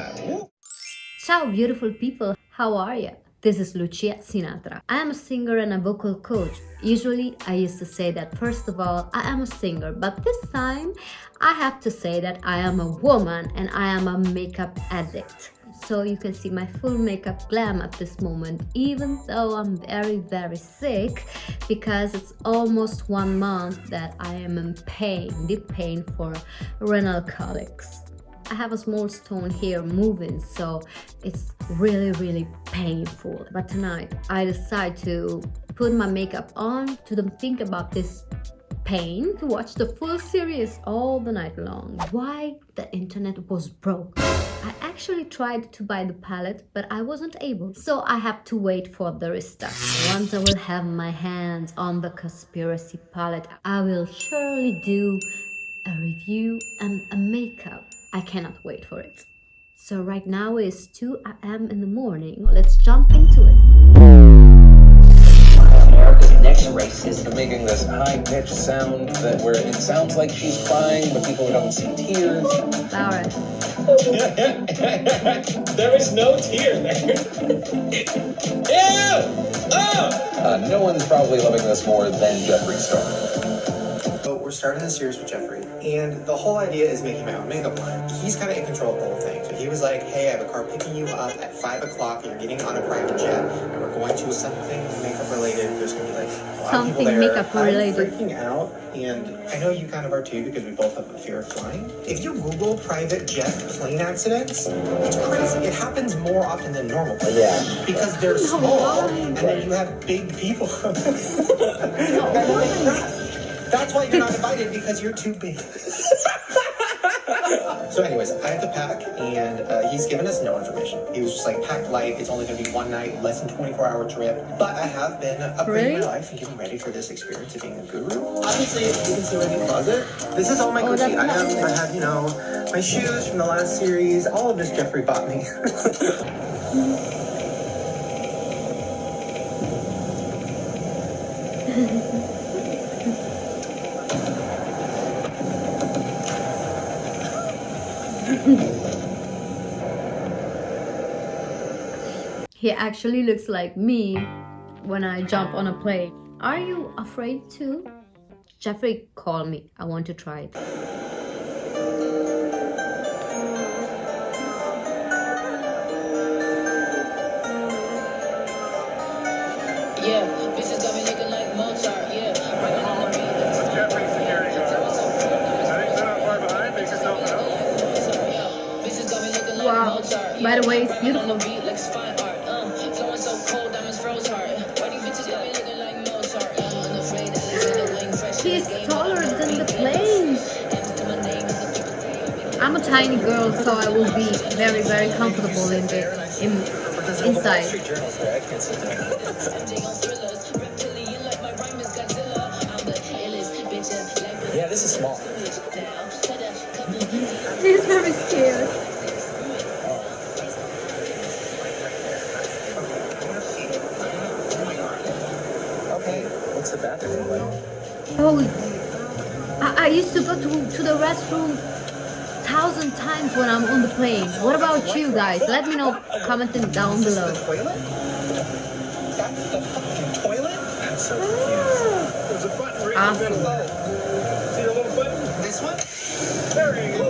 that. Woo. Ciao beautiful people, how are you? This is Lucia Sinatra. I am a singer and a vocal coach. Usually I used to say that first of all I am a singer, but this time I have to say that I am a woman and I am a makeup addict. So you can see my full makeup glam at this moment, even though I'm very sick, because it's almost 1 month that I am in pain, deep pain for renal colics. I have a small stone here moving, so it's really painful. But tonight I decide to put my makeup on, to think about this pain, to watch the full series all the night long. Why the internet was broke. I actually tried to buy the palette, but I wasn't able, so I have to wait for the restock. Once I will have my hands on the conspiracy palette, I will surely do a review and a makeup. I cannot wait for it. So right now is 2 a.m. in the morning. Let's jump into it. America's next racist. Making this high-pitched sound where it sounds like she's crying, but people don't see tears. Laura. There is no tear there. Ew! Oh! No one's probably loving this more than Jeffree Star. So we're starting this series with Jeffree, and the whole idea is making my own makeup line. He's kind of in control of the whole thing. So he was like, hey, I have a car picking you up at 5 o'clock, and you're getting on a private jet, and we're going to something makeup related. There's going to be like a lot of people there. Makeup related. I'm freaking out, and I know you kind of are too, because we both have a fear of flying. If you Google private jet plane accidents, it's crazy. It happens more often than normal. Yeah. Because they're small, and then you have big people. And then they crash. That's why you're not invited, because you're too big. So anyways, I have to pack, and he's given us no information. He was just like, pack light, it's only going to be 1 night, less than 24-hour trip. But I have been upgrading my life and getting ready for this experience of being a guru. Obviously, you can see my closet. This is all my Gucci items. I have, you know, my shoes from the last series. All of this Jeffree bought me. He actually looks like me when I jump on a plane. Are you afraid too? Jeffree, call me. I want to try it. Yeah, bitches got me looking like Mozart, yeah. Jeffree security guard. I think they're not far behind. Make yourself known. Wow, by the way, it's beautiful. He's taller than the plane. I'm a tiny girl, so I will be very comfortable inside. Yeah, this is small. He's very scared. Okay, what's the bathroom like? Oh, I used to go to the restroom 1,000 times when I'm on the plane. What about you guys? Let me know, commenting down below. The toilet? That's the fucking toilet? That's so cute. There's a button right in the middle. See the little button? This one? There you go.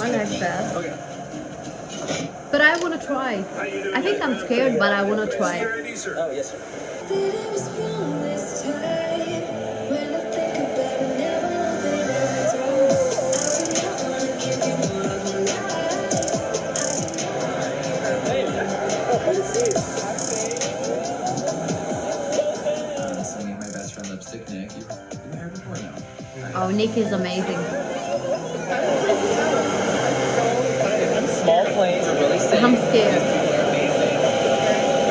I like that. Okay. But I want to try. I think I'm scared, but I want to try. Oh, yes, sir. Singing my best friend lipstick, Nick. You've been there before now. Oh, Nick is amazing. Small planes are really safe. I'm scared. People are amazing.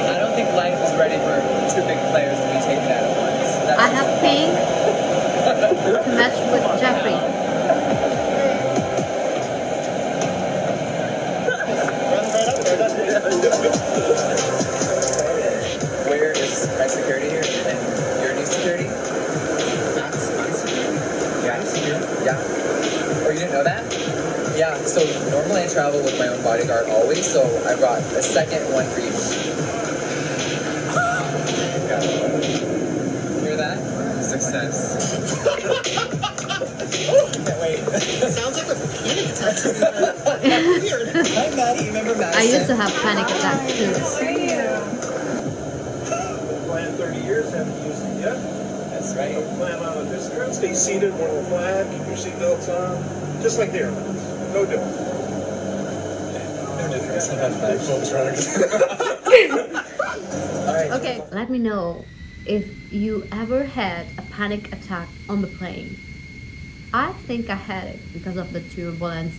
I don't think life is ready for 2 big players to be taken out at once. I have pink to match with Jeffree. Where is my security here? And your new security? That's my security. Yeah. Yeah. Oh, you didn't know that? Yeah, so normal entry travel with my own bodyguard always, so I brought a second one for you. Hear that? Success. Can't wait. It sounds like a panic attack to me. That's weird. Hi, Maddie. You remember Madison? I used to have panic attacks too. Plan 30 years, haven't used it yet. That's right. Plan on a distance, stay seated, wear the flag, keep your seatbelts on. Just like the airlines. No difference. No difference. All right. Okay, let me know if you ever had a panic attack on the plane. I think I had it because of the turbulence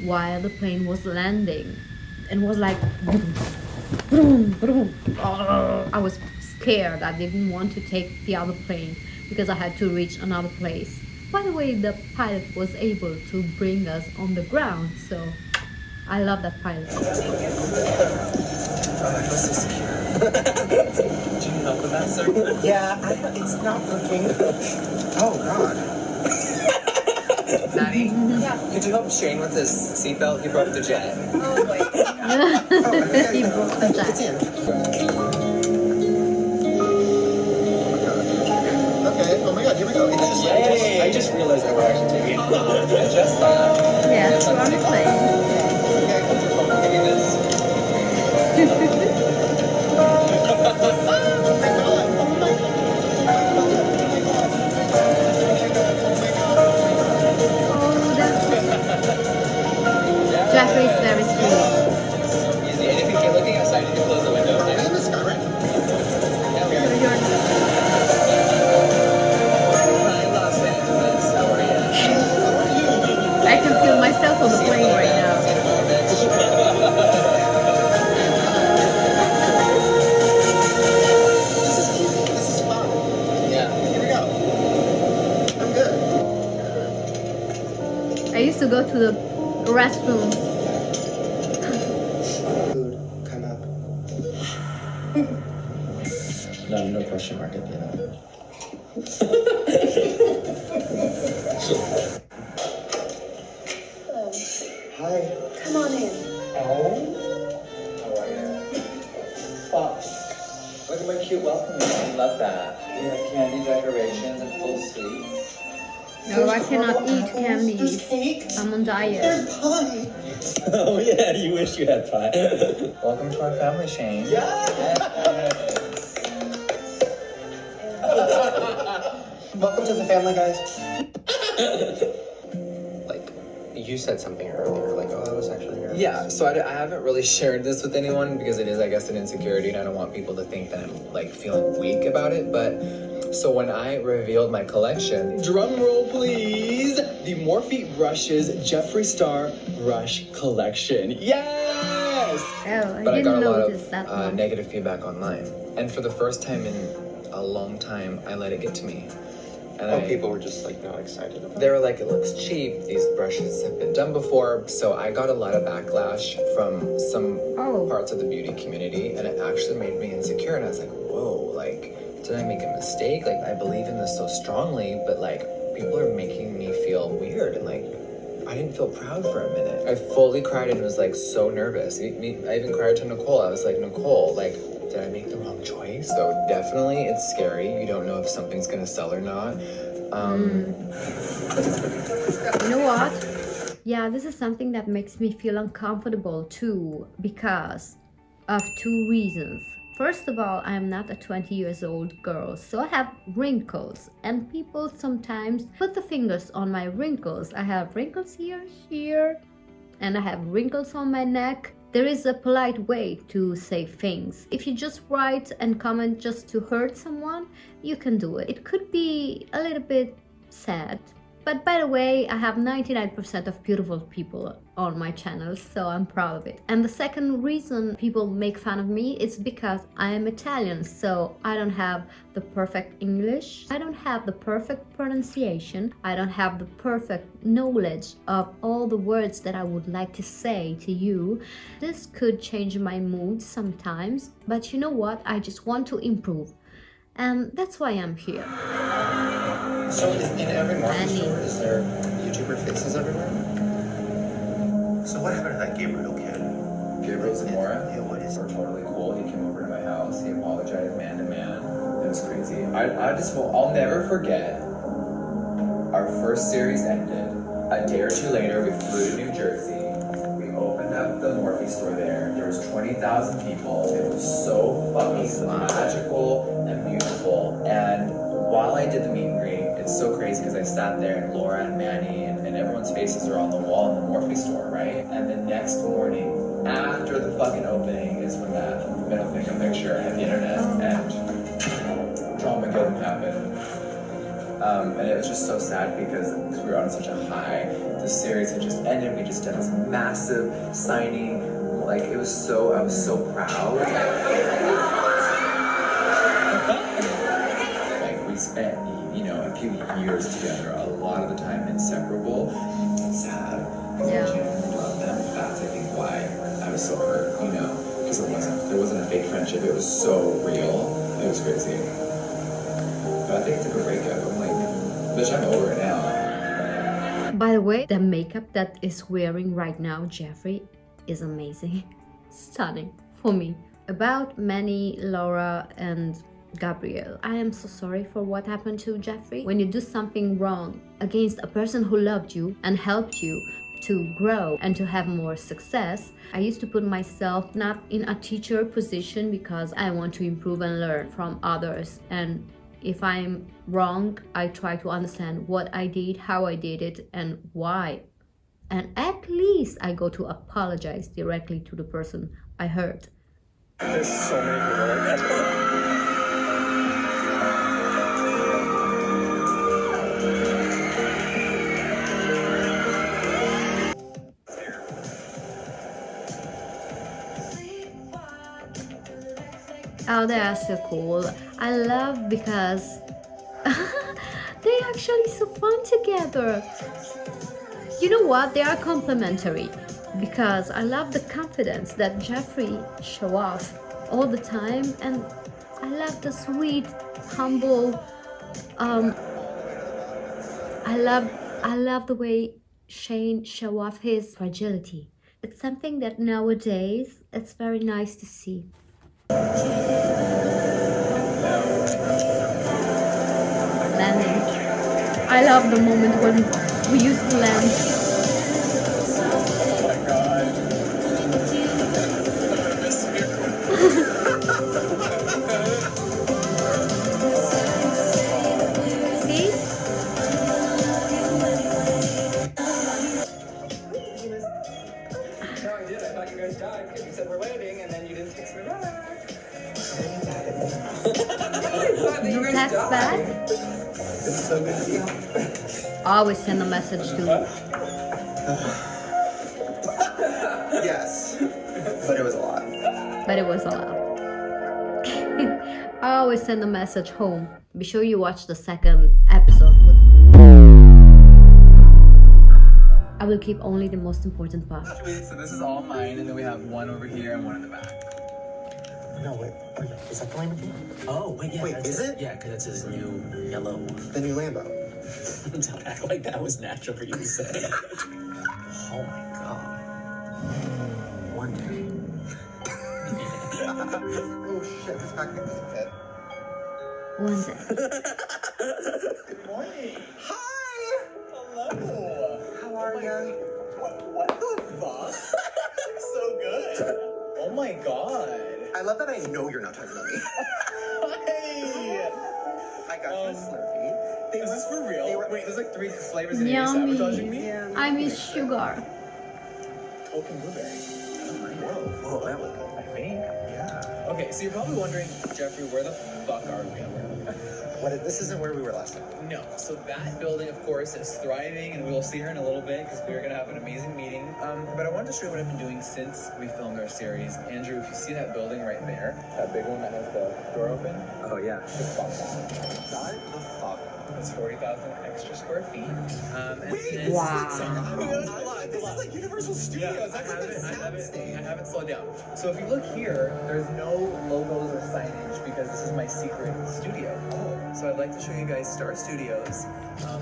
while the plane was landing, and was like boom, boom, boom. Oh, I was scared. I didn't want to take the other plane because I had to reach another place. By the way, the pilot was able to bring us on the ground, so I love that pilot. Oh, I feel so secure. Do you need help with that, sir? Yeah, it's not working. Oh, God. Maddie, could you help Shane with his seatbelt? He broke the jet. Oh, He broke the It's jet. in. Okay, oh my God, here we go. I just realized that we're actually taking it. Just that. Yes, we're on the plane. Give me this. Jeffree is very sweet. So easy. And if you're looking outside, you can close the window. Are we in the sky right now? Hi, Los Angeles. How are you? I can feel myself on the plane right now. This is easy. This is fun. Yeah. Here we go. I'm good. I used to go to the restroom. Food, come up. No question mark at the end of it. Hi. Come on in. Oh. How are you? Wow. Look at my cute welcome mat. I love that. We have candy decorations and full suites. No, I cannot eat candy. There's cake. I'm on diet. There's pie. Oh yeah, you wish you had pie. Welcome to our family, Shane. Welcome to the family, guys. Like, you said something earlier, like, oh, I was actually nervous. Yeah, so I haven't really shared this with anyone because it is, I guess, an insecurity, and I don't want people to think that I'm, like, feeling weak about it, but... So when I revealed my collection, drum roll please, the Morphe Brushes Jeffree Star Brush Collection. Yes! Oh, But I got didn't a lot notice that of one. negative feedback online. And for the first time in a long time, I let it get to me. And People were just, like, not excited about they were like, it looks cheap, these brushes have been done before. So I got a lot of backlash from some Oh. parts of the beauty community, and it actually made me insecure. And I was like, whoa, like, did I make a mistake? Like, I believe in this so strongly, but like, people are making me feel weird, and like, I didn't feel proud for a minute. I fully cried and was like so nervous. I even cried to Nicole. I was like, Nicole, like, did I make the wrong choice? So definitely it's scary. You don't know if something's gonna sell or not. You know what? Yeah, this is something that makes me feel uncomfortable too, because of two reasons. First of all, I am not a 20 years old girl, so I have wrinkles, and people sometimes put the fingers on my wrinkles. I have wrinkles here, and I have wrinkles on my neck. There is a polite way to say things. If you just write and comment just to hurt someone, you can do it. It could be a little bit sad. But by the way, I have 99% of beautiful people on my channel, so I'm proud of it. And the second reason people make fun of me is because I am Italian, so I don't have the perfect English, I don't have the perfect pronunciation, I don't have the perfect knowledge of all the words that I would like to say to you. This could change my mood sometimes, but you know what? I just want to improve. And that's why I'm here. So in every Morphe Annie. store, is there YouTuber faces everywhere? So what happened to that Gabriel kid? Gabriel Zamora. Yeah, what is We're it? totally cool. He came over to my house. He apologized man to man. It was crazy. I'll never forget. Our first series ended. A day or two later, we flew to New Jersey. We opened up the Morphe store there. There was 20,000 people. It was so fucking magical and beautiful. And while I did the meet and greet, it's so crazy because I sat there and Laura and Manny and everyone's faces are on the wall in the Morphe store, right? And the next morning, after the fucking opening, is when that middle finger picture hit the internet and Dramageddon happened. And it was just so sad because we were on such a high. The series had just ended. We just did this massive signing. Like I was so proud. Like we spent, a few years together. A lot of the time inseparable. It's sad. Yeah. I genuinely love them. That's I think why I was so hurt. Because there wasn't a fake friendship. It was so real. It was crazy. But I think it's a good breakup. I'm like, bitch, I'm over it now. By the way, the makeup that is wearing right now Jeffree is amazing. Stunning for me. About Manny, Laura and Gabriel, I am so sorry for what happened to Jeffree. When you do something wrong against a person who loved you and helped you to grow and to have more success, I used to put myself not in a teacher position because I want to improve and learn from others. And if I'm wrong, I try to understand what I did, how I did it, and why. And at least I go to apologize directly to the person I hurt. There's so many people like that. Oh, they are so cool. I love because they're actually so fun together. You know what? They are complementary because I love the confidence that Jeffree show off all the time, and I love the sweet, humble. I love the way Shane show off his fragility. It's something that nowadays it's very nice to see. Landing. I love the moment when we used to land. Oh my god. See? No, I did. I thought you guys died because you said we're landing and then you didn't text me back. No text back? It's so good to see you. Always send a message to. Yes, but it was a lot. But it was a lot. I always send a message home. Be sure you watch the second episode. I will keep only the most important part. So this is all mine, and then we have one over here and one in the back. No, wait. Is that the Lamborghini? Oh, wait, yeah. Wait, that's is it? Yeah, because that's his new yellow one. The new Lambo. Don't act like that was natural for you to say. Oh my god. One day. Oh shit, this back doesn't fit. One day. Good morning. Hi! Hello. How are you? What the fuck? So good. Oh my god. I love that I know you're not talking about me. Hey! I got you a Slurpee. Is this for real? They were- Wait, there's like 3 flavors in here. Sabotaging me? I miss sugar. Coke and blueberry. Whoa, that was good. I think. Yeah. Okay, so you're probably wondering, Jeffree, where the fuck are we? This isn't where we were last time. No, so that building, of course, is thriving, and we'll see her in a little bit because we're gonna have an amazing meeting. But I wanted to show you what I've been doing since we filmed our series. Andrew, if you see that building right there, that big one that has the door open, Oh yeah. just bought that. Shut the fuck. It's 40,000 extra square feet. And then- Wow. This is like Universal Studios. I That's like a haven't soundstage. slowed down. So if you look here, there's no logos or signage because this is my secret studio. So I'd like to show you guys Star Studios.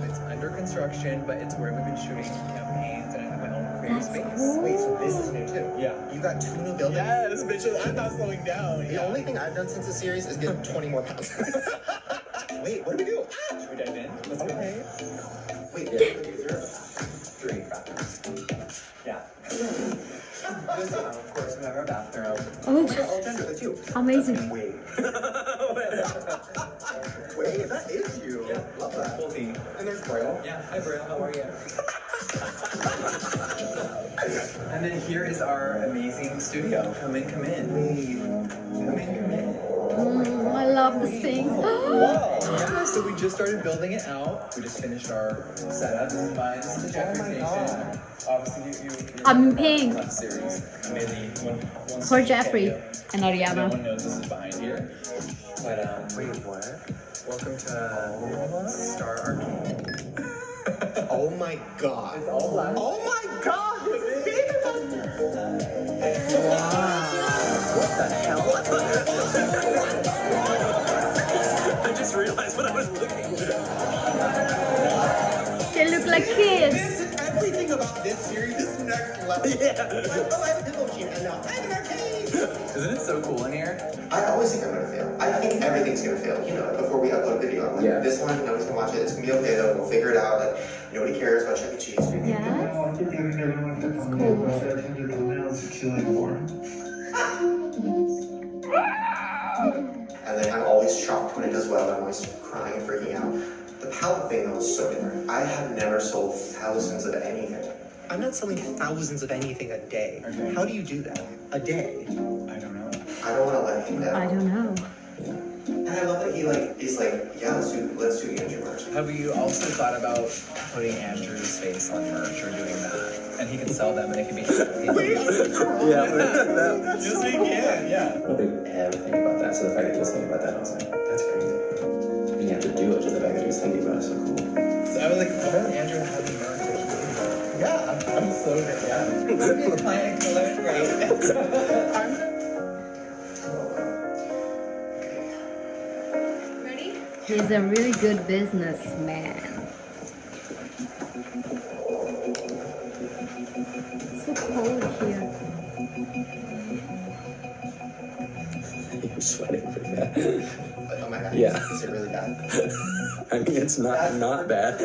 It's under construction, but it's where we've been shooting campaigns, and I have my own That's space. cool. Wait, so this is new too? Yeah. You got 2 new buildings? Yes, bitch, I'm not slowing down. The only thing I've done since the series is get 20 more pounds. Wait, what do we do? Should we dive in? Let's go. Okay. Wait, Yeah. these are 3 bathrooms. Yeah. This one, of course, we have our bathroom. Oh, All gender, the 2. amazing. Wait. Wait, that is you. Yeah. Love that. Full team. And there's Braille. Yeah. Hi, Braille. How are you? And then here is our amazing studio. Come in, come in. Come in, come in. I love the things. Yeah, so we just started building it out. We just finished our setup. This is mine. This is the Jeffree station. Obviously, you I'm in pink. left series. Maybe one For Jeffree and no Ariana. one knows this is behind here. But Wait, what? welcome to Star Arcade. Oh my god. It's all black. Oh my god! What the hell? I just realized what I was looking at. They look like kids. Everything about this series is next level. Yeah. Oh, I have a pinball machine, and now I have an arcade. Isn't it so cool in here? I always think I'm gonna fail. I think everything's gonna fail, you know, before we upload a video. I'm like, Yeah. this one, nobody's gonna watch it. It's gonna be okay though. We'll figure it out. Like, nobody cares about Chuck E. Cheese. Yes. And then I'm always shocked when it does well. I'm always crying and freaking out. The palette thing though is so different. I have never sold thousands of anything. I'm not selling thousands of anything a day. Okay. How do you do that? A day? I don't know. I don't want to let him down. I don't know. And I love that he's like, yeah, let's do the Andrew merch. Have you also thought about putting Andrew's face on merch or doing that? And he can sell them and it can be. Yeah, yes, we can. Yeah. I didn't ever think about that. So the fact that he was thinking about that, I was like, that's crazy. You have to do it, just the fact that he was thinking about it is so cool. So I was like, what about Andrew having merch? Yeah, I'm so good. Yeah. Client killer, great. He's a really good businessman. It's so cold here. You're sweating pretty bad. Oh my god. Yeah. Is it really bad? I mean, it's not bad.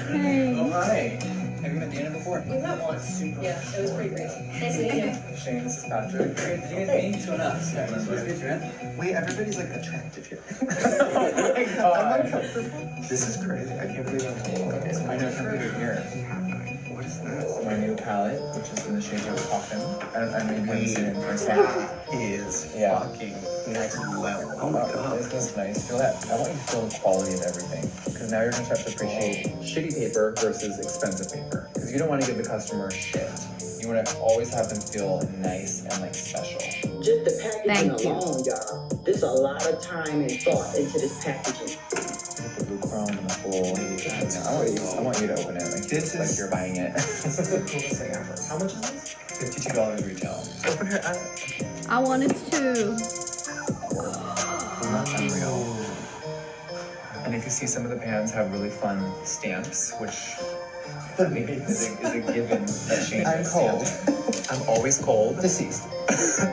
Hey. Oh, hi. Have you met Dana before? We met once. Yeah, it was pretty great. Nice to meet you. Shane, this is Patrick. Great. Did you guys meet? Two and us. Yeah, let's get you in. Wait, everybody's like attractive here. Oh my God. I'm uncomfortable. This is crazy. I can't believe I'm here. I know something here. What is this? My new palette, which is in the shade of Coffin. I maybe haven't seen it in person. That is Yeah. fucking next level. Oh my god. Isn't this nice? Feel that? I want you to feel the quality of everything. Because now you're going to start to appreciate shitty paper versus expensive paper. Because you don't want to give the customer shit. You want to always have them feel nice and like special. Just the packaging Thank you. alone, y'all. There's a lot of time and thought into this packaging. With the blue chrome and the full. I want you to open it like This like is- you're buying it. This is the coolest thing ever. How much is this? $52 retail. Open her. I wanted to. Unreal. And if you see, some of the pans have really fun stamps, which I think is a given that Shane I'm has cold. stamped. I'm always cold. Deceased.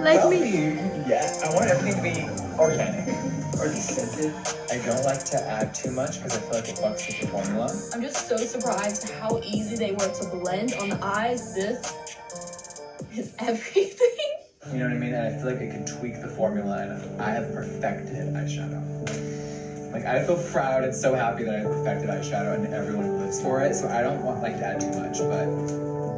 Like me. Yeah, I want everything to be organic or scented. I don't like to add too much because I feel like it fucks with the formula. I'm just so surprised how easy they were to blend on the eyes. This is everything. You know what I mean? And I feel like it can tweak the formula, and I have perfected eyeshadow. Like, I feel proud and so happy that I perfected eyeshadow, and everyone lives for it. So I don't want to add too much, but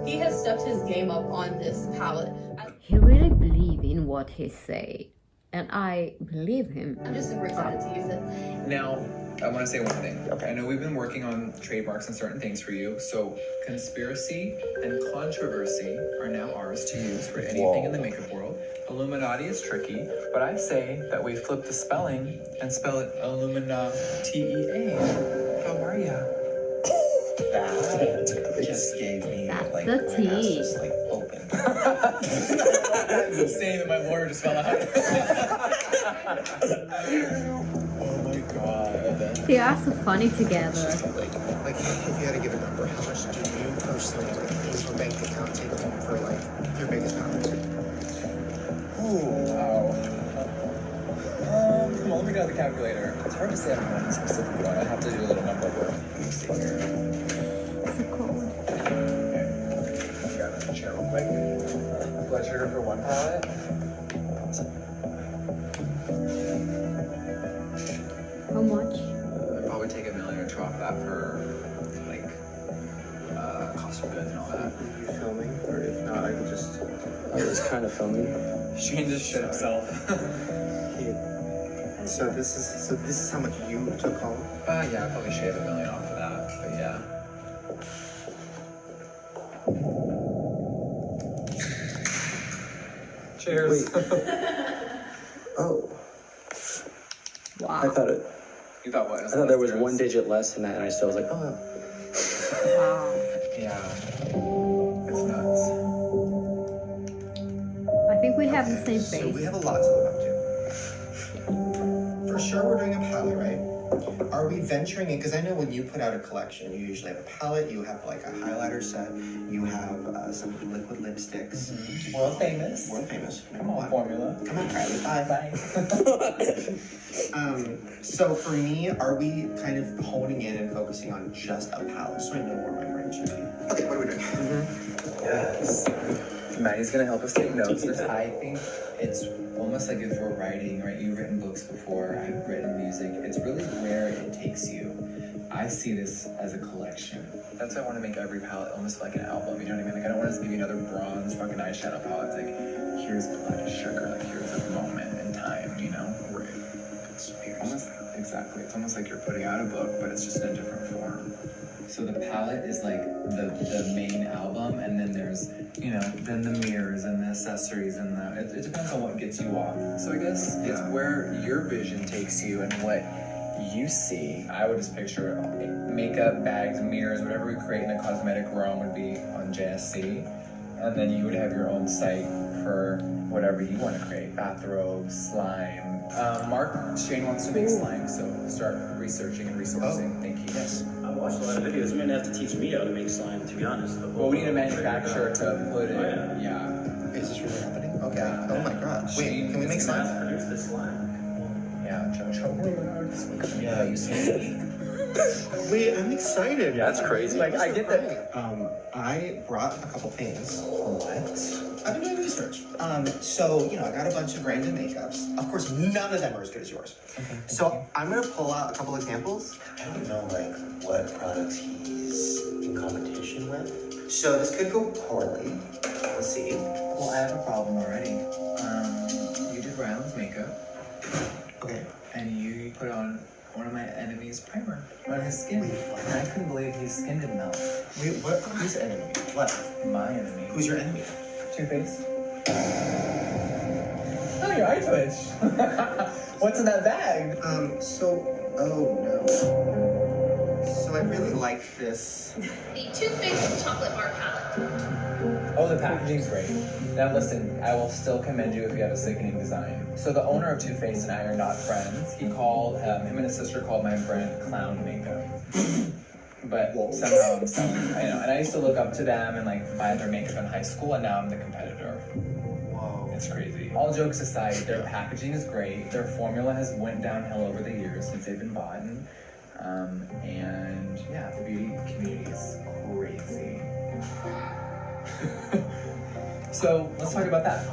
He has stepped his game up on this palette. He really believes in what he say, and I believe him. I'm just super excited to use it. now I want to say one thing. Okay. I know we've been working on trademarks and certain things for you. So conspiracy and controversy are now ours to use for anything in the makeup world. Illuminati is tricky, but I say that we flip the spelling and spell it Illuminatea. How are ya? That just gave me That's like the my ass tea. just like open. The same that my lawyer just fell out. Oh my god. god. They are so funny together. Like, if you had to give a number, how much do you personally think your bank account take home for like your biggest balance? Ooh, wow. Come on, let me get out the calculator. It's hard to say on one specific one. I have to do a little number work. Let me see here. So cool. Grab a chair real quick. Blood sugar for one pallet. How much? I'd probably take $1 million or off that for like cost of goods and all that. Are you filming? Or if not, I could just... I was kind of filming. Shane just shit himself. So this is how much you took home? Yeah, I'd probably shave $1 million off of that, but yeah. Cheers. Oh. Wow. I thought You thought what? I thought there was one digit less than that, and I still was like, oh. Wow. Yeah. It's nuts. I think we have the same So we face. have a lot to live up to. For sure we're doing a palette, right? Are we venturing in, because I know when you put out a collection, you usually have a palette, you have like a highlighter set, you have some liquid lipsticks. World famous. World famous. Come on, formula. Come on, Kylie. Bye. Bye. So for me, are we kind of honing in and focusing on just a palette so I know where my brain should be? Okay, what are we doing? Yes. Maddie's gonna help us take notes. I think it's almost like if we're writing, right? You've written books before, I've written music. It's really where it takes you. I see this as a collection. That's why I want to make every palette almost like an album. You know what I mean? Like I don't want to just give you another bronze fucking eyeshadow palette. It's like here's blood sugar. Like here's a moment in time. You know? Right. It's almost exactly. It's almost like you're putting out a book, but it's just in a different form. So the palette is like the main album, and then there's, you know, then the mirrors and the accessories and it depends on what gets you off. So I guess it's where your vision takes you and what you see. I would just picture makeup, bags, mirrors, whatever we create in the cosmetic realm would be on JSC. And then you would have your own site for whatever you want to create. Bathrobes, slime. Shane wants to make slime, so start researching and resourcing. Thank you. Yes. I watched a lot of videos. You're gonna have to teach me how to make slime, to be honest. Well, we need a manufacturer to put it. Oh, yeah. Yeah. Is this really happening? Okay. Yeah. Oh my god. Wait, Shane can we make is slime? gonna Produce this slime. Yeah, Joe. Yeah, you see. Wait, I'm excited. Yeah, that's crazy. Like, I get that. I brought a couple things. What? I've been doing research. So, you know, I got a bunch of brands and makeups. Of course, none of them are as good as yours. So, I'm gonna pull out a couple examples. I don't know, like, what products he's in competition with. So, this could go poorly. Let's see. Well, I have a problem already. You did Ryland's makeup, Okay. and you put on one of my enemy's primer on his skin. Wait, what? And I couldn't believe his skin didn't melt. Wait, what? Who's enemy? What? My enemy. Who's your enemy? Two-Face? Oh, your eye twitch. What's in that bag? Oh no. So I really like this. The toothpaste chocolate bar palette. Oh, the packaging's great. Now listen, I will still commend you if you have a sickening design. So the owner of Too-Faced and I are not friends. He called, him and his sister called my brand clown makeup. But somehow I'm selling, I know. And I used to look up to them and like buy their makeup in high school, and now I'm the competitor. Whoa. It's crazy. All jokes aside, their packaging is great. Their formula has went downhill over the years since they've been bought. And yeah, the beauty community is crazy. So let's talk about that.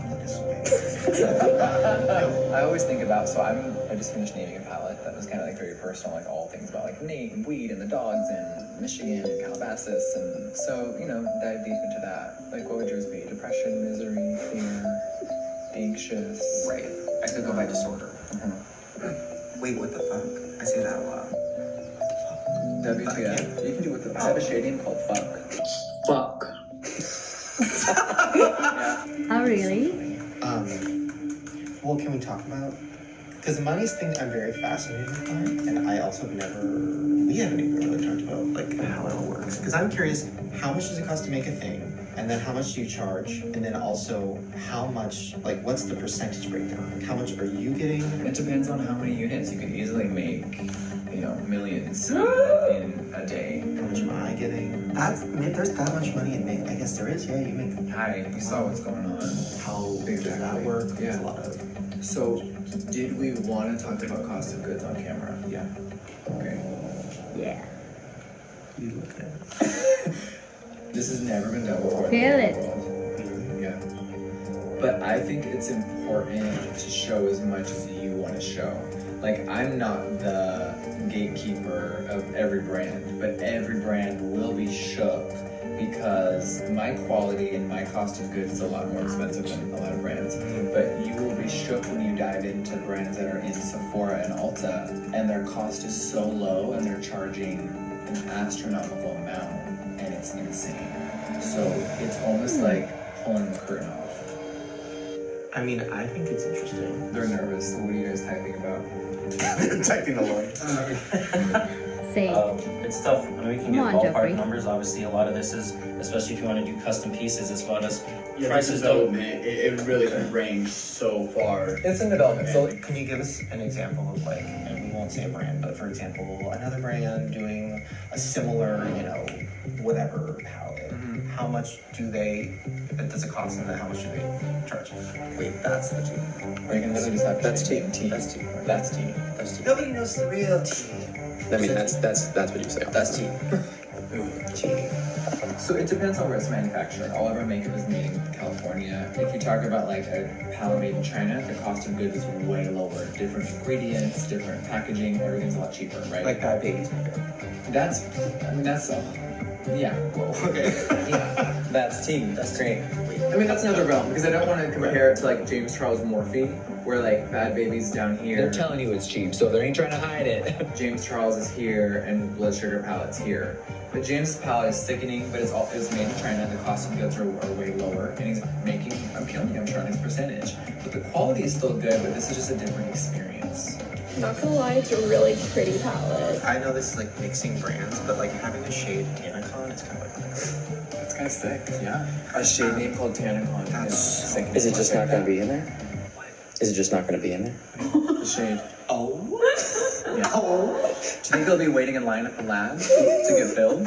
I always think about, so I just finished naming a palette that was kind of like very personal, like all things about like weed and the dogs and Michigan and Calabasas, and so, you know, dive deep into that. Like what would yours be? Depression, misery, fear, anxious? Right. I could go by disorder. Wait, what the fuck? I say that a lot. WTF. You can do what the, I have a shade name called Fuck. Fuck. Oh, really? Well, can we talk about Because money's thing I'm very fascinated by, and I also we haven't even really talked about like how it all works. Because I'm curious, how much does it cost to make a thing? And then how much do you charge? And then also how much, like what's the percentage breakdown? Like how much are you getting? It depends on how many units. You can easily make, millions in a day. How much am I getting? There's that much money in make. I guess there is. Yeah, you make. Hi, you saw what's going on. How big does that work? Yeah. There's a lot of. So, did we want to talk about cost of goods on camera? Yeah. Okay. Yeah. You look at it. This has never been done before. Feel it. Yeah. But I think it's important to show as much as you want to show. Like, I'm not the gatekeeper of every brand, but every brand will be shook because my quality and my cost of goods is a lot more expensive than a lot of brands. But you will be shook when you dive into brands that are in Sephora and Ulta, and their cost is so low and they're charging an astronomical amount, and it's insane. So it's almost like pulling the curtain off. I mean, I think it's interesting. They're nervous. So what are you guys typing about? Typing alone. Say. It's tough. I mean, we can Come get on, ballpark Jeffree. numbers. Obviously, a lot of this is, especially if you want to do custom pieces, as well as Yeah, prices development, it really can range so far. It's in development. So Can you give us an example of like, and we won't say a brand, but for example, another brand doing a similar, whatever palette. How much does it cost, and then how much do they charge? Wait, that's the tea. or you can literally just have That's tea. tea. That's tea. That's tea. That's tea. Nobody knows the real tea. I mean, that's what you say. That's tea. Tea. So it depends on where it's manufactured. All of our makeup is made in California. If you talk about like a palette made in China, the cost of goods is way lower. Different ingredients, different packaging, everything's a lot cheaper, right? Like Bad Baby's makeup. That's yeah. Whoa, okay. Yeah, that's tea. That's great. I mean, that's another realm because I don't want to compare it to like James Charles Morphe, where like Bad Baby's down here. They're telling you it's cheap, so they ain't trying to hide it. James Charles is here and Blood Sugar Palette's here. But James' palette is sickening, but it's made in China. The cost of goods are way lower, and he's making a killing, I'm sure, on his percentage. But the quality is still good, but this is just a different experience. Not gonna lie, it's a really pretty palette. I know this is like mixing brands, but like having a shade Tanacon is kind of like It's kind of sick, yeah. A shade name called Tanacon. That's sick. Is it just not going to be in there? Is it just not going to be in there? The shade. Oh. Yeah. Oh. Do you think they'll be waiting in line at the lab to get filled?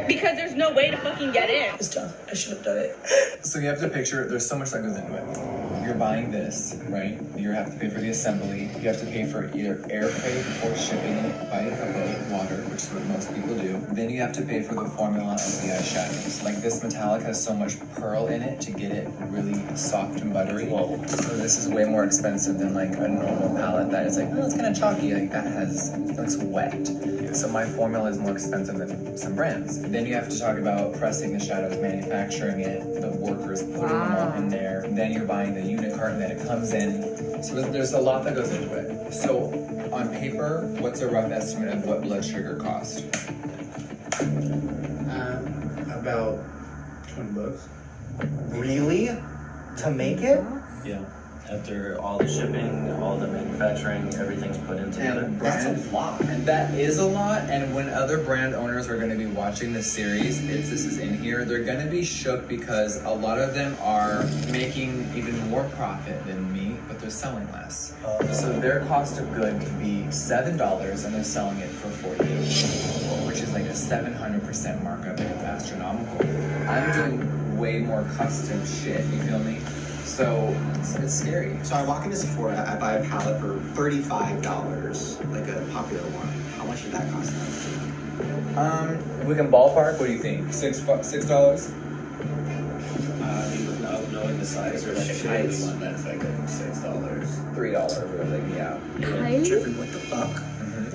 Because there's no way to fucking get in. It's done. I should have done it. So you have to picture, there's so much that goes into it. You're buying this, right? You have to pay for the assembly. You have to pay for either air freight or shipping it by boat, water, which is what most people do. Then you have to pay for the formula of the eyeshadows. Like this metallic has so much pearl in it to get it really soft and buttery. Whoa. So this is way more expensive than like a normal palette that is like, oh, it's kind of chalky. Like that looks wet. So my formula is more expensive than some brands. Then you have to talk about pressing the shadows, manufacturing it, the workers putting them all in there. Then you're buying the unit carton that it comes in. So there's a lot that goes into it. So on paper, what's a rough estimate of what blood sugar cost? About $20. Really? To make it? Yeah. After all the shipping, all the manufacturing, everything's put in together. That's a lot. And that is a lot. And when other brand owners are going to be watching this series, if this is in here, they're going to be shook because a lot of them are making even more profit than me, but they're selling less. So their cost of good could be $7 and they're selling it for $48, which is like a 700% markup, and it's astronomical. I'm doing way more custom shit, you feel me? So it's scary. So I walk into Sephora, I buy a palette for $35, like a popular one. How much did that cost them? If we can ballpark, what do you think? $6? Without knowing the size or like a Shades one that's like $6. $3, really, yeah. Jeffree, what the fuck?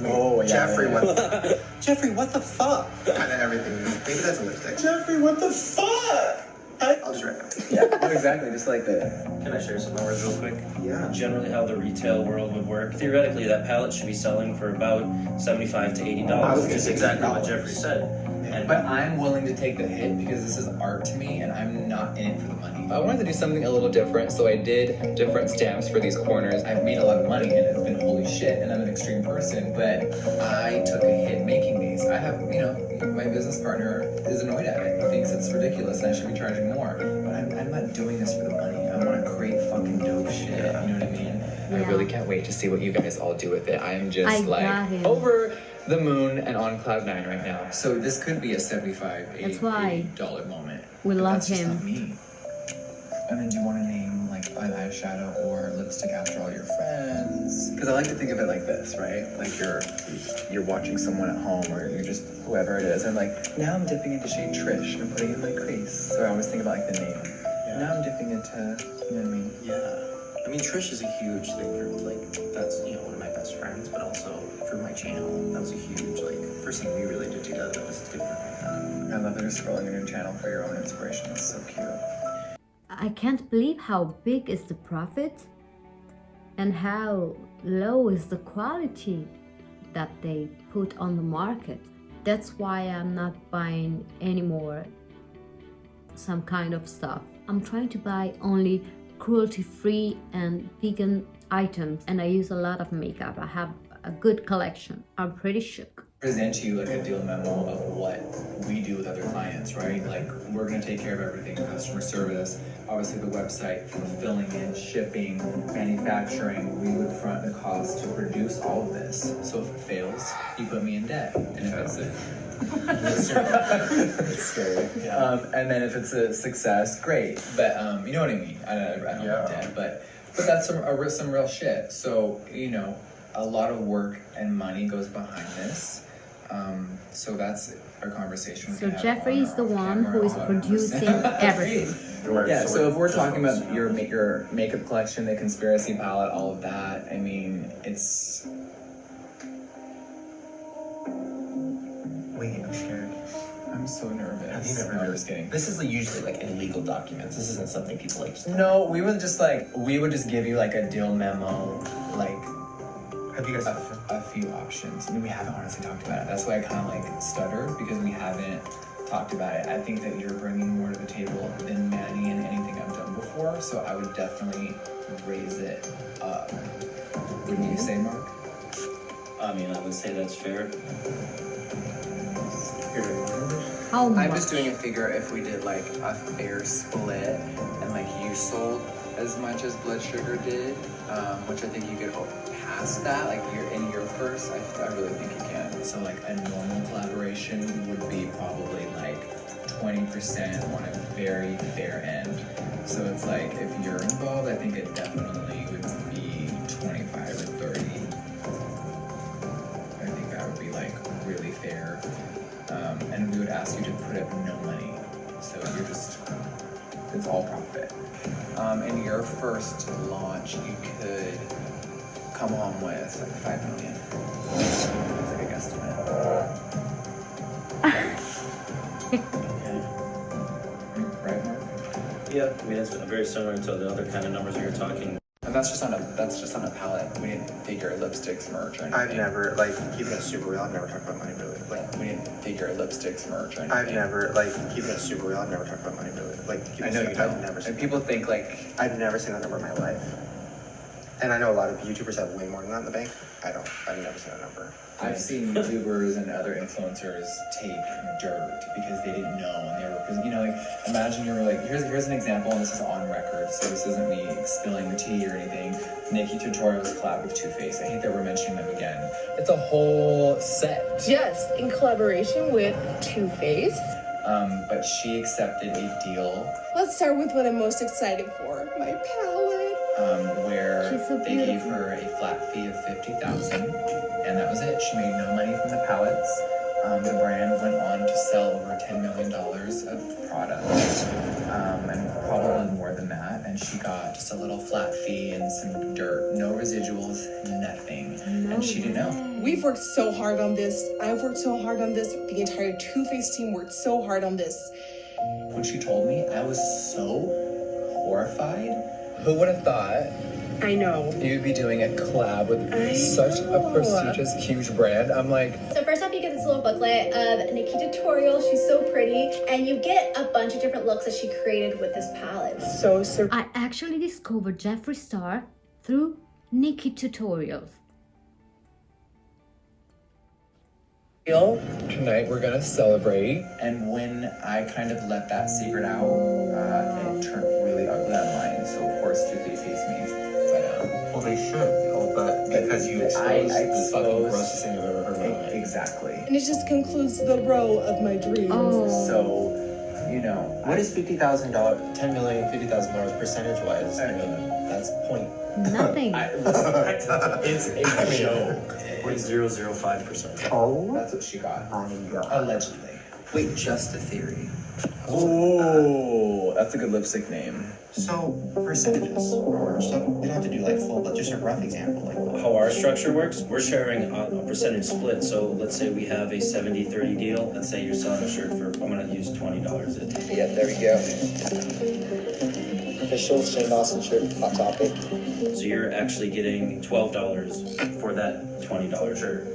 Oh, yeah. Jeffree, what the Jeffree, what the fuck? Kind of everything. Maybe that's a lipstick. Jeffree, what the fuck? I'll just write it. Yeah, no, exactly, just like the... Can I share some numbers real quick? Yeah. Generally how the retail world would work. Theoretically, that palette should be selling for about $75 to $80, which is exactly what Jeffree said. But I'm willing to take the hit because this is art to me and I'm not in it for the money. I wanted to do something a little different, so I did different stamps for these corners. I've made a lot of money and it's been holy shit, and I'm an extreme person, but I took a hit making these. I have, you know, my business partner is annoyed at it. He thinks it's ridiculous and I should be charging more. But I'm not doing this for the money. I want to create fucking dope shit, you know what I mean? Yeah. I really can't wait to see what you guys all do with it. I'm just got him. over the moon and on cloud 9 right now. So this could be a $75, That's why $80 moment. we but love that's just him. not me. And then do you want to name like an eyeshadow or lipstick after all your friends? Because I like to think of it like this, right? Like you're watching someone at home or you're just whoever it is, and like now I'm dipping into shade Trish and putting it in my crease. So I always think about like the name. Now I'm dipping into, you know what I mean? Yeah. I mean, Trish is a huge thing for, like, that's, you know, one of my best friends, but also for my channel, that was a huge, like, first thing we really did together that was different like that. I love that you're scrolling a new channel for your own inspiration. It's so cute. I can't believe how big is the profit and how low is the quality that they put on the market. That's why I'm not buying anymore some kind of stuff. I'm trying to buy only cruelty-free and vegan items, and I use a lot of makeup. I have a good collection. I'm pretty shook. Present you like a deal memo of what we do with other clients, right? Like we're gonna take care of everything, customer service, obviously the website, fulfilling it, shipping, manufacturing. We would front the cost to produce all of this. So if it fails, you put me in debt. And if it's it's scary. Yeah. And then if it's a success, great. But you know what I mean? I don't want debt, but that's some real shit. So, you know, a lot of work and money goes behind this. So that's our conversation. So Jeffree is the one who is producing everything. Yeah, so if we're talking about your makeup collection, the conspiracy palette, all of that, I mean, it's... Wait, I'm scared. I'm so nervous. Have you never No, I'm just kidding. This is usually, like, in legal documents. This isn't something people, like, just... No, we would just give you, like, a deal memo, like... Have you guys a few options? I mean, we haven't honestly talked about it. That's why I kind of like stuttered, because we haven't talked about it. I think that you're bringing more to the table than Manny and anything I've done before, so I would definitely raise it up. Wouldn't you say, Mark? I mean, I would say that's fair. How much? I'm just doing a figure if we did like a fair split and like you sold as much as Blood Sugar did, which I think you could past that, like you're in your first, I really think you can. So like a normal collaboration would be probably like 20% on a very fair end. So it's like if you're involved, I think it definitely would be 25 or 30. I think that would be like really fair. And we would ask you to put up no money. So you're just, it's all profit. In your first launch, you could come home with like 5 million. That's like a guesstimate. Right, Mark? Yeah, I mean, it's very similar to the other kind of numbers we were talking. And that's just on a palette. We didn't figure lipsticks merch or anything. I've never, like, keeping it super real, I've never talked about money really. Like, we didn't figure lipsticks merch or anything. I've never, like, keeping it super real, I've never talked about money really. Like, I know you don't. I've never And seen people think like, I've never seen that number in my life. And I know a lot of YouTubers have way more than that in the bank. I've never seen that number. I've seen YouTubers and other influencers take dirt because they didn't know, and they were, because you know, like imagine you were like, here's an example, and this is on record, so this isn't me spilling the tea or anything. Nikki Tutorials collab with Too Faced. I hate that we're mentioning them again. It's a whole set. Yes, in collaboration with Too Faced. But she accepted a deal. Let's start with what I'm most excited for, my palette. Where She's so they gave beautiful. her a flat fee of $50,000, and that was it. She made no money from the palettes. The brand went on to sell over $10 million of products, and probably more than that. And she got just a little flat fee and some dirt, no residuals, nothing. And she didn't know. We've worked so hard on this. I've worked so hard on this. The entire Too Faced team worked so hard on this. When she told me, I was so horrified. Who would have thought I know. you'd be doing a collab with such a prestigious, huge brand? I'm like, So first off, you get this little booklet of Nikki tutorials. She's so pretty, and you get a bunch of different looks that she created with this palette. So I actually discovered Jeffree Star through Nikki tutorials. Tonight we're gonna celebrate. And when I kind of let that secret out, it turned really ugly online. So of course Too Faced hates me. But Well, they should. But because you exposed the fucking grossest thing I've ever heard in my life. Exactly. And it just concludes the row of my dreams. Oh. So, you know, What is $50,000, $10 million, $50,000 percentage wise? I mean, that's point. Nothing. It's a joke. 0.005%. Oh, that's what she got. my God. Allegedly. Wait, just a theory. Oh, that's a good lipstick name. So, percentages or stuff, we don't have to do like full, but just a rough example. Like, How our structure works, we're sharing a percentage split. So let's say we have a 70-30 deal. Let's say you're selling a shirt for, I'm going to use $20. Yeah, there we go. Official Shane Dawson shirt, Hot Topic. So you're actually getting $12 for that $20 shirt.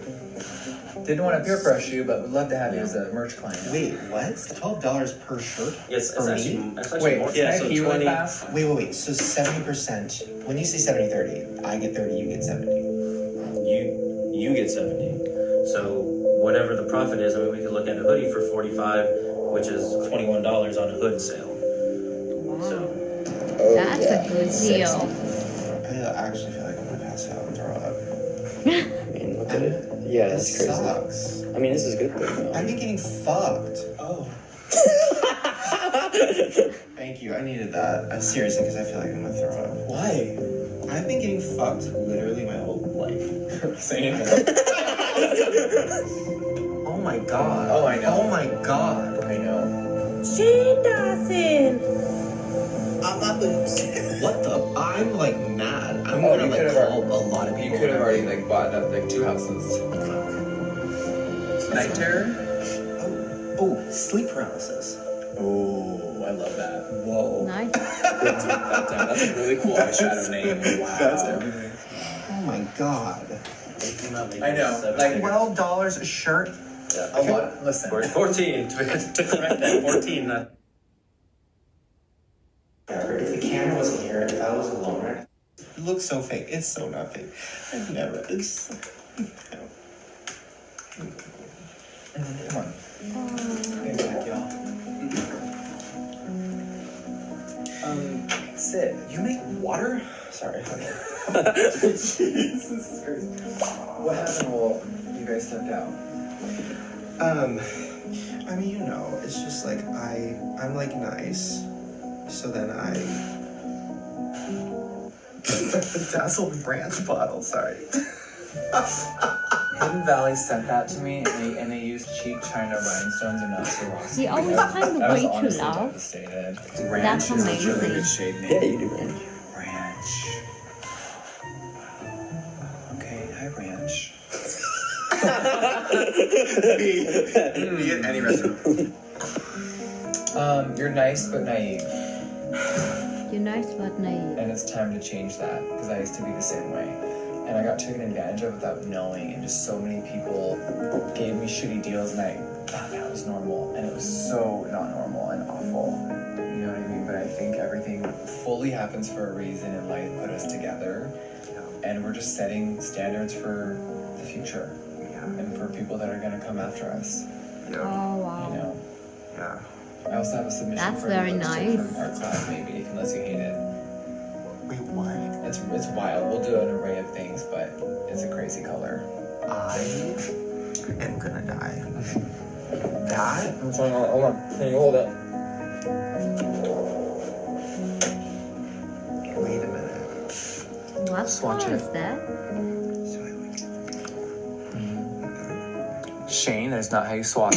Didn't want to peer pressure you, but would love to have you as a merch client. wait, what? $12 per shirt? Yes, it's Per actually, me? it's actually more. Wait, Yeah, can I so pee really 20. fast? Wait. So 70%, when you say 70-30, I get 30, you get 70. You get 70. So whatever the profit is, I mean, we could look at a hoodie for $45, which is $21 on a hood sale. So That's a good deal. I actually feel like I'm gonna pass out and throw up. I mean, look at it. Yeah, that's This crazy. sucks. I mean, this is good though. I've been getting fucked. Oh. Thank you. I needed that. Seriously, because I feel like I'm gonna throw up. Why? I've been getting fucked literally my whole life. Same. Oh my god. Oh, I know. Oh my god. I know. Shane Dawson. On my boobs. What the? I'm like mad. I'm Oh, gonna you like could've call a lot of people. You could have already like bought up like 2 houses. Night terror? Oh, sleep paralysis. Oh, I love that. Whoa. Nice. That's a really cool eyeshadow name. Wow. That's everything. Oh my god. I know. Like $12 a shirt. a lot. Listen. 14 to correct that. 14. Not. If the camera wasn't here, if I was alone, it looks so fake. It's so not fake. I've never. It's. Come on. Get back, y'all. Sid, you make water? Sorry. Jesus Christ. What happened while you guys stepped out? I mean, you know, it's just like I'm like nice, so then I Dazzle Branch bottle. Sorry. Hidden Valley sent that to me, and they used cheap China rhinestones and not Swarovski. He always finds a I was way to honestly laugh. devastated. That's Ranch is a really amazing. good shade name. Yeah, you do, man. Ranch. Okay, hi Ranch. You get any restaurant. You're nice but naive, You're nice but naive. and it's time to change that because I used to be the same way. And I got taken advantage of without knowing, and just so many people gave me shitty deals, and I thought that was normal, and it was so not normal and awful. You know what I mean? But I think everything fully happens for a reason, and life put us together, and we're just setting standards for the future, and for people that are gonna come after us. Oh wow. You know. Yeah. I also have a submission That's for very lipstick nice. from art class, maybe, unless you hate it. Wait, what? It's wild. We'll do an array of things, but it's a crazy color. I am gonna die. Die? I'm sorry, hold on. Can you hold it? Wait a minute. What Swatch color it. is that? Shane, that is not how you swatch.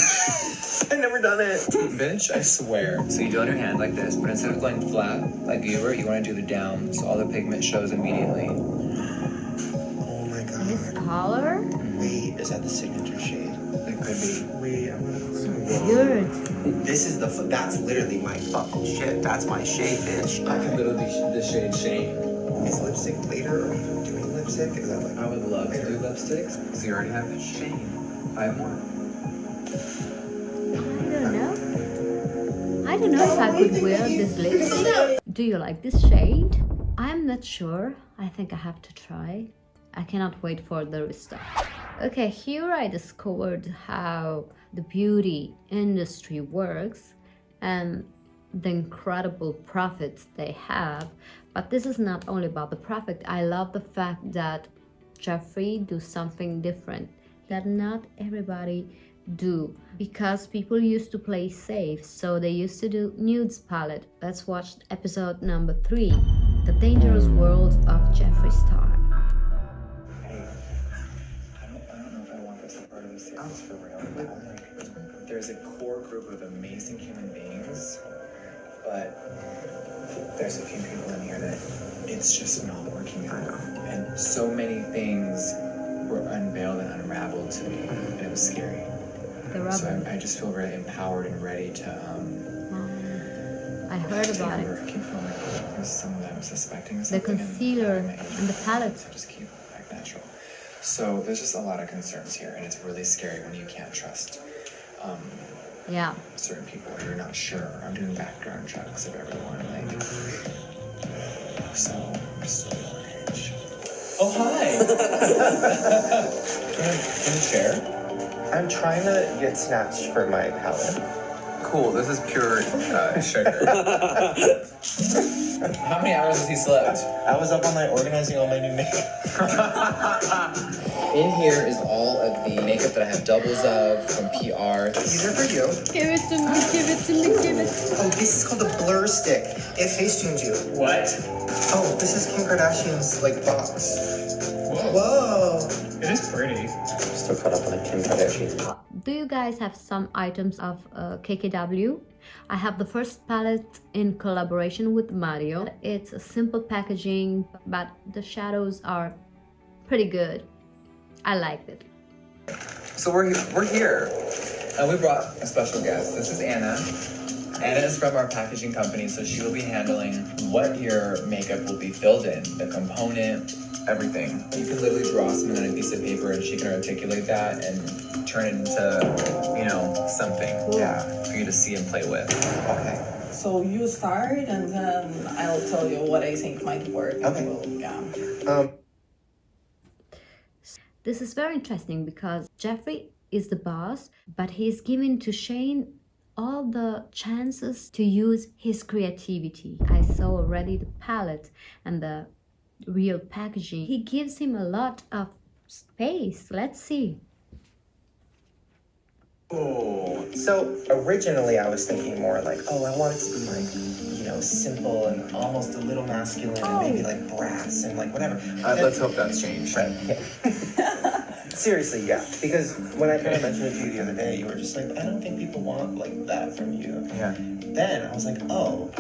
I've never done it. Bitch, I swear. So you do it on your hand like this, but instead of going flat, like you were, you want to do the down, so all the pigment shows immediately. Oh my god. This color? Wait, is that the signature shade? It could be. Wait, I'm gonna. Good. This is that's literally my fucking shit. That's my shade, bitch. I could literally the shade Shane. Is lipstick later, or are you doing lipstick? Is that like? I would love to do lipsticks, because you already have the Shane. I have one. don't know if I could wear this lipstick. Do you like this shade? I'm not sure. I think I have to try. I cannot wait for the restock. Okay, here I discovered how the beauty industry works and the incredible profits they have. But this is not only about the profit. I love the fact that Jeffree do something different that not everybody do, because people used to play safe, so they used to do nudes palette. Let's watch episode number 3, The Dangerous World of Jeffree Star. I don't know if I want this part of the series for real. There's a core group of amazing human beings, but there's a few people in here that it's just not working out. And so many things were unveiled and unraveled to me, and it was scary. So I just feel really empowered and ready to I heard about it. keep filming. There's someone that I'm suspecting of The something. concealer and the palette. Just keep back natural. So there's just a lot of concerns here, and it's really scary when you can't trust Yeah. certain people. You're not sure. I'm doing background checks of everyone. Like, so I'm just really on edge. Oh, hi. Can you share? I'm trying to get snatched for my palette. Cool, this is pure sugar. How many hours has he slept? I was up all night organizing all my new makeup. In here is all of the makeup that I have doubles of from PR. These are for you. Give it to me, give it to me, give it to me. Oh, this is called a blur stick. It face tunes you. What? Oh, this is Kim Kardashian's like box. Whoa. It is pretty. Still caught up on Kim Kardashian. Do you guys have some items of KKW? I have the first palette in collaboration with Mario. It's a simple packaging, but the shadows are pretty good. I liked it. So we're here. We brought a special guest. This is Anna. Anna is from our packaging company, so she will be handling what your makeup will be filled in, the component, everything. You can literally draw something on a piece of paper and she can articulate that and turn it into, you know, something. Cool. Yeah, for you to see and play with. Okay. So you start, and then I'll tell you what I think might work. Okay. Yeah. This is very interesting because Jeffree is the boss, but he's giving to Shane all the chances to use his creativity. I saw already the palette and the real packaging. He gives him a lot of space. Let's see. Oh. So originally I was thinking more like, oh, I want it to be like, you know, simple and almost a little masculine and maybe like brass and like whatever. Let's hope that's changed. Right. Yeah. Seriously, yeah. Because when I kind of mentioned it to you the other day, you were just like, I don't think people want like that from you. Yeah. Then I was like, oh,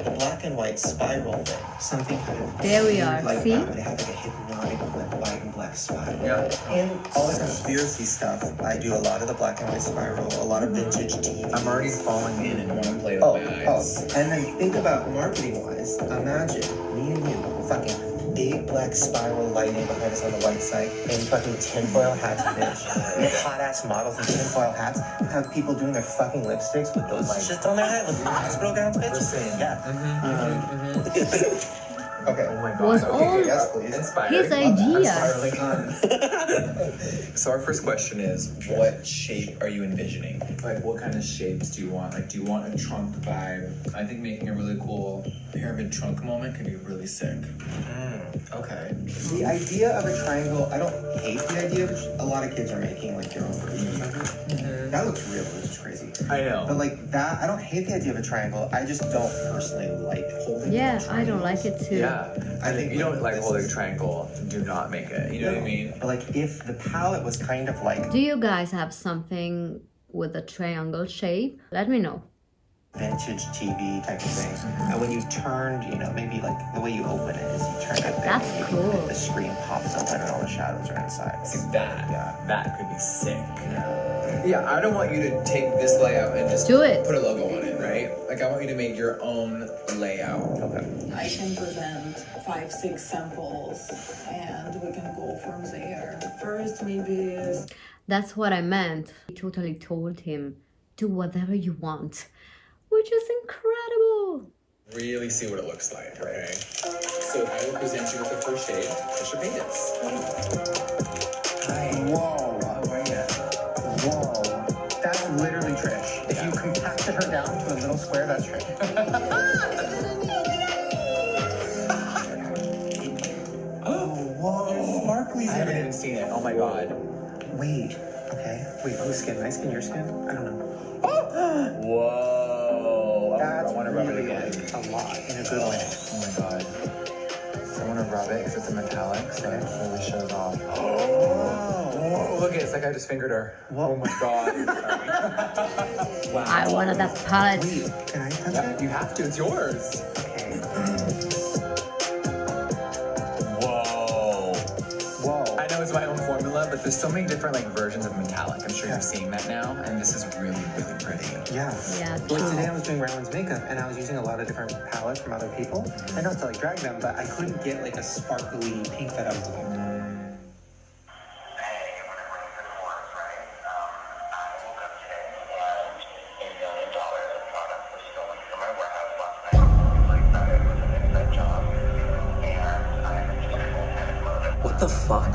the black and white spiral thing. Something kind of There we are. like See? that. They have like a hypnotic white and black spiral. Yeah. And all the conspiracy stuff, I do a lot of the black and white spiral, a lot of vintage TV. I'm already falling in and want to play with Oh, my eyes. and then think about marketing-wise. Imagine me and you, fucking big black spiral lighting behind us on the white side, and fucking tinfoil hats, bitch. Hot-ass models in tinfoil hats. Have people doing their fucking lipsticks with those shit on their head with hospital gowns, bitch. Listen. Yeah. Okay. Oh my god. Was Okay, all yes, please. Inspiring. his Love that. I'm ideas. spiraling on. So our first question is, what shape are you envisioning? Like, what kind of shapes do you want? Like, do you want a trunk vibe? I think making a really cool pyramid trunk moment could be really sick. Okay. The idea of a triangle, I don't hate the idea, but a lot of kids are making like their own versions of it. That looks real, which is crazy. I know. But like that, I don't hate the idea of a triangle. I just don't personally like holding. Yeah, I don't like it too. Yeah. I think you don't like holding a triangle, do not make it. You know what I mean? But like if the palette was kind of like Do you guys have something with a triangle shape? Let me know. vintage TV type of thing, and when you turned, you know, maybe like the way you open it is you turn it there. That's maybe cool. The screen pops open and all the shadows are inside. Like that. Yeah. That could be sick. Yeah, I don't want you to take this layout and just Do it. put a logo on it, right? Like, I want you to make your own layout. Okay. I can present 5-6 samples, and we can go from there. First, maybe. That's what I meant. I totally told him, do whatever you want. which is incredible. Really see what it looks like, okay? So I will present you with the first shade, Trisha Paytas. Hi. Whoa. How are you? Whoa. That's literally Trish. If you compacted her down to a little square, that's Trish. Oh, whoa. Sparkly. I haven't even seen it. Oh my god. Wait. Okay. Wait, whose skin? My skin, your skin? I don't know. Whoa. That's I want to rub it again. a lot in a good way. Oh my god. So I want to rub it because it's a metallic, so it really shows off. Oh, look, it's like I just fingered her. Whoa. Oh my god. Wow. I wanted that palette. Wait, can I touch Yeah, it? you have to. It's yours. Okay. Whoa. Whoa. I know it's my own formula, but there's so many different like versions of metallic. I'm sure you're seeing that now, and this is really, really pretty. Yeah. Yeah, Well, true. today I was doing Rylan's makeup and I was using a lot of different palettes from other people. And not to like drag them, but I couldn't get like a sparkly pink that I was looking for. What the fuck?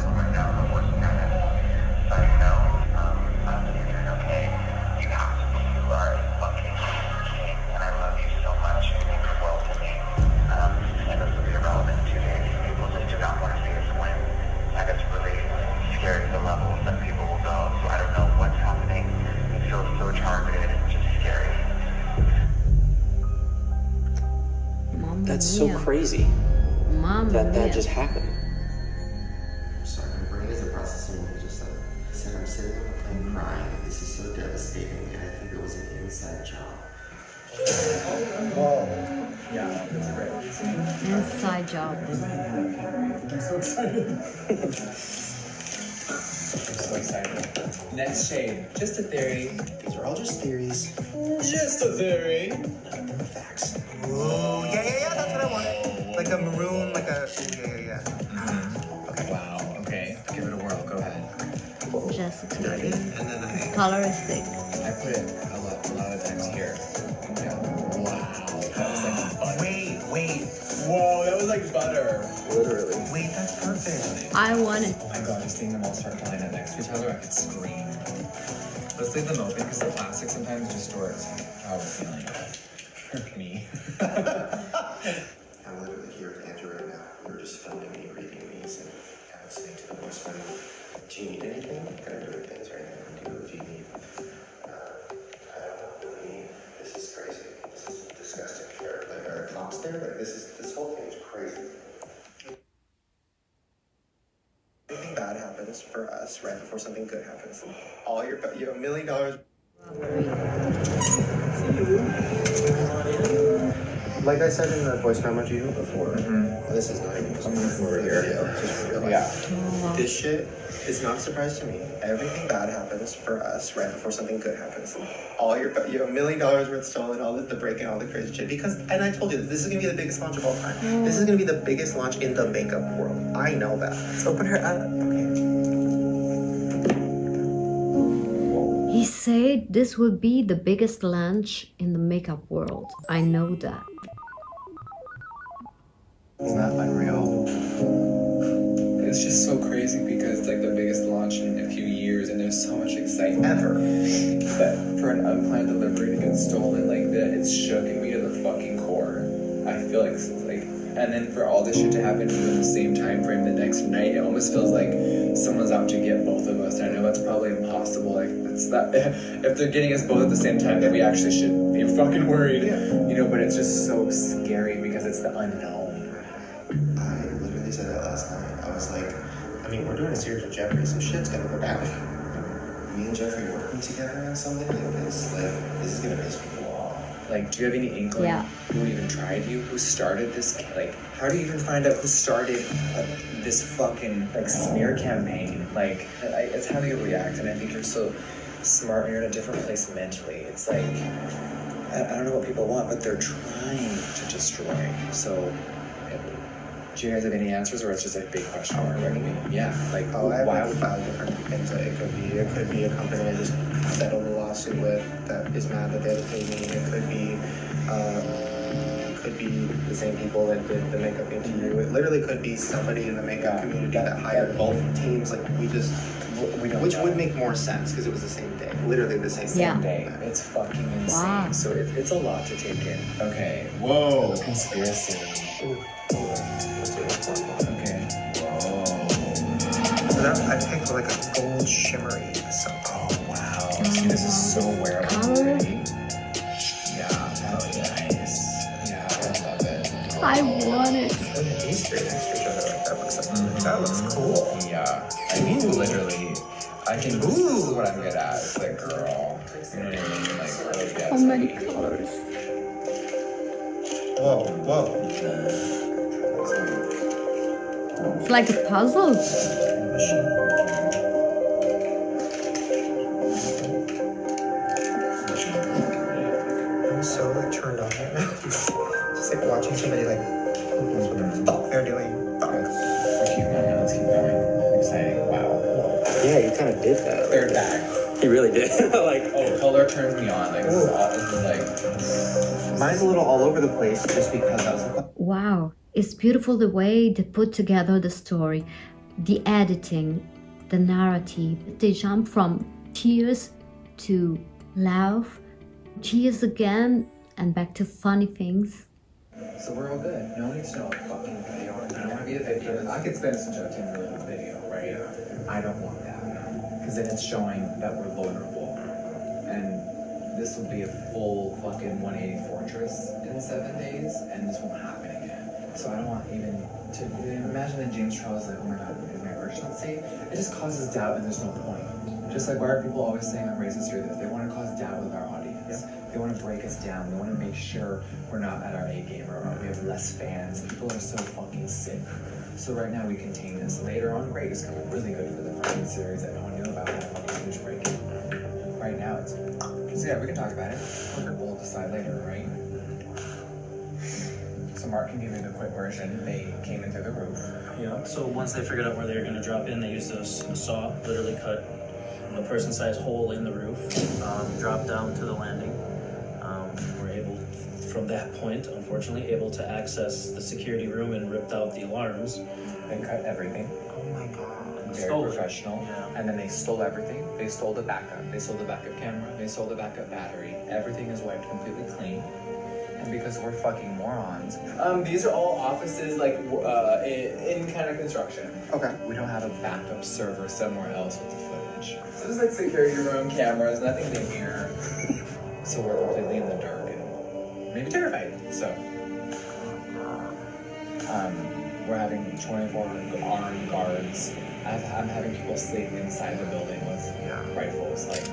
Mamma That's so mia. crazy Mamma that mia. just happened. I'm sorry, my brain isn't processing what you just said. I said I'm sitting on the plane crying. This is so devastating, and I think it was an inside job. Whoa. Yeah, that's a great one. Inside job. I'm so excited. I'm so excited. Next shade, just a theory. These are all just theories. Just a theory. None of them are facts. Ooh, yeah, that's what I wanted. Like a maroon, like a, yeah. Okay. Wow, okay. Give it a whirl, go ahead. Just a And theory. then I... Color is thick. I put it a lot of times here. Yeah. Wow. That was like butter. Wait. Whoa, that was like butter. Literally. Wait, that's perfect. I want it. Oh my god, just seeing them all start to line up next to each other, I could scream. Let's leave them open because the plastic sometimes distorts how we're feeling. Me. I'm literally here with Andrew right now. We were just filming me reading these, and I was saying to the boyfriend, do you need anything? Kind of doing things right now. Do you need? I don't know. This is crazy. This is disgusting. Like, are cops there? Like, this whole thing is crazy. Anything bad happens for us right before something good happens. All you have $1 million. Like I said in the voice memo to you before, this is not even just for video, just for real life. Yeah. This shit is not a surprise to me. Everything bad happens for us right before something good happens. All you have $1 million worth stolen, all the breaking, all the crazy shit. Because, and I told you, this is gonna be the biggest launch of all time. This is gonna be the biggest launch in the makeup world. I know that. Let's open her up. Okay. He said this will be the biggest launch in the makeup world. I know that. Isn't that unreal? It's just so crazy because it's like the biggest launch in a few years and there's so much excitement. Ever. But for an unplanned delivery to get stolen like that, it's shooken me to the fucking core. I feel like, and then for all this shit to happen to you in the same time frame the next night, it almost feels like someone's out to get both of us. And I know that's probably impossible. Like, it's that, if they're getting us both at the same time, then we actually should be fucking worried. You know, but it's just so scary because it's the unknown. I literally said that last night. I was like, I mean, we're doing a series with Jeffree, so shit's gonna go down. Me and Jeffree working together on something like this is gonna piss people off. Like, do you have any inkling who even tried you? Who started this? Like, how do you even find out who started this fucking, like, smear campaign? Like, it's how you react, and I think you're so smart when you're in a different place mentally. It's like, I don't know what people want, but they're trying to destroy. So, do you guys have any answers, or it's just a big question mark? Like, yeah, like, Oh, I have why like would 5 different things that it could be. It could be a company that just settled a lot lawsuit with that is mad that they had to pay me. It could be the same people that did the makeup into you. It literally could be somebody in the makeup community that hired both teams. Like we don't, which would make more sense because it was the same day, literally the same day. It's fucking insane. Wow. So it's a lot to take in. Okay. Whoa. Conspiracy. Okay. Whoa. So that I picked like a gold shimmery something. Oh wow. See, this is so wearable already. Yeah. That's nice. Yeah, I love it. I want it. These three next to each other like that looks cool. Yeah. I mean, literally, I can. This is what I'm good at. It's like, girl. You know what I mean? Like, really good. How many colors? Whoa. It's like a puzzle. I'm so like turned on right now. Just like watching somebody like who knows what the fuck they're doing. Let's keep going. Exciting. Wow. Yeah, you kind of did that. They're back. He really did. Like, Oh, color turns me on. Like, this is like. Mine's a little all over the place just because I was like, Wow, it's beautiful the way they put together the story, the editing, the narrative. They jump from tears to laugh, tears again, and back to funny things. So we're all good. No one needs to know what fucking video. I don't want to be a video. I could spend some time in a video, right? I don't want that. Because then it's showing that we're vulnerable. And this will be a full fucking 180 fortress in 7 days, and this won't happen again. So I don't want even to imagine that James Charles is like, oh my god, is my urgency? It just causes doubt, and there's no point. Just like why are people always saying I'm racist or this? They want to cause doubt with our audience. They want to break us down. They want to make sure we're not at our A game or we have less fans. People are so fucking sick. So right now we contain this. Later on, great, it's coming really good for the fucking series that no one knew about. That fucking huge break. Right now, it's so yeah, we can talk about it. We'll decide later, right? So Mark can give you the quick version. They came in through the roof. Yeah, so once they figured out where they were going to drop in, they used a saw, literally cut a person-sized hole in the roof, dropped down to the landing. We're able, from that point, unfortunately, able to access the security room and ripped out the alarms. They cut everything. oh my god. Very Stole it. professional. Yeah. And then they stole everything. They stole the backup. They stole the backup camera. They stole the backup battery. Everything is wiped completely clean. And because we're fucking morons. These are all offices like in kind of construction. Okay. We don't have a backup server somewhere else with the footage. So there's like security room cameras, nothing big here. So we're completely in the dark and maybe terrified. So we're having 24 armed guards. I'm having people sleep inside the building with rifles. Like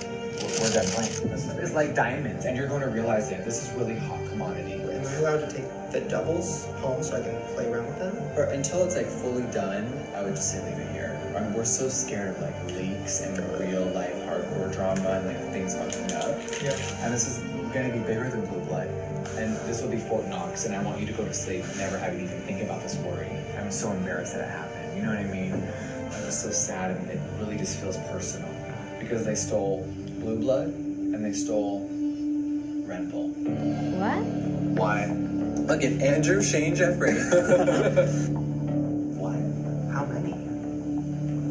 we're done playing. This is like diamonds, and you're going to realize that this is really hot commodity. Am I allowed to take the doubles home so I can play around with them? Or until it's like fully done, I would just say leave it here. We're so scared of like leaks and real life hardcore drama and like things fucking up. Yeah. And this is gonna be bigger than Blue Blood. And this will be Fort Knox, and I want you to go to sleep, never having even think about this worry. I'm so embarrassed that it happened. You know what I mean? I'm just so sad, and it really just feels personal. Because they stole Blue Blood, and they stole Red Bull. What? Why? Look at Andrew, Shane, Jeffree. What? How many?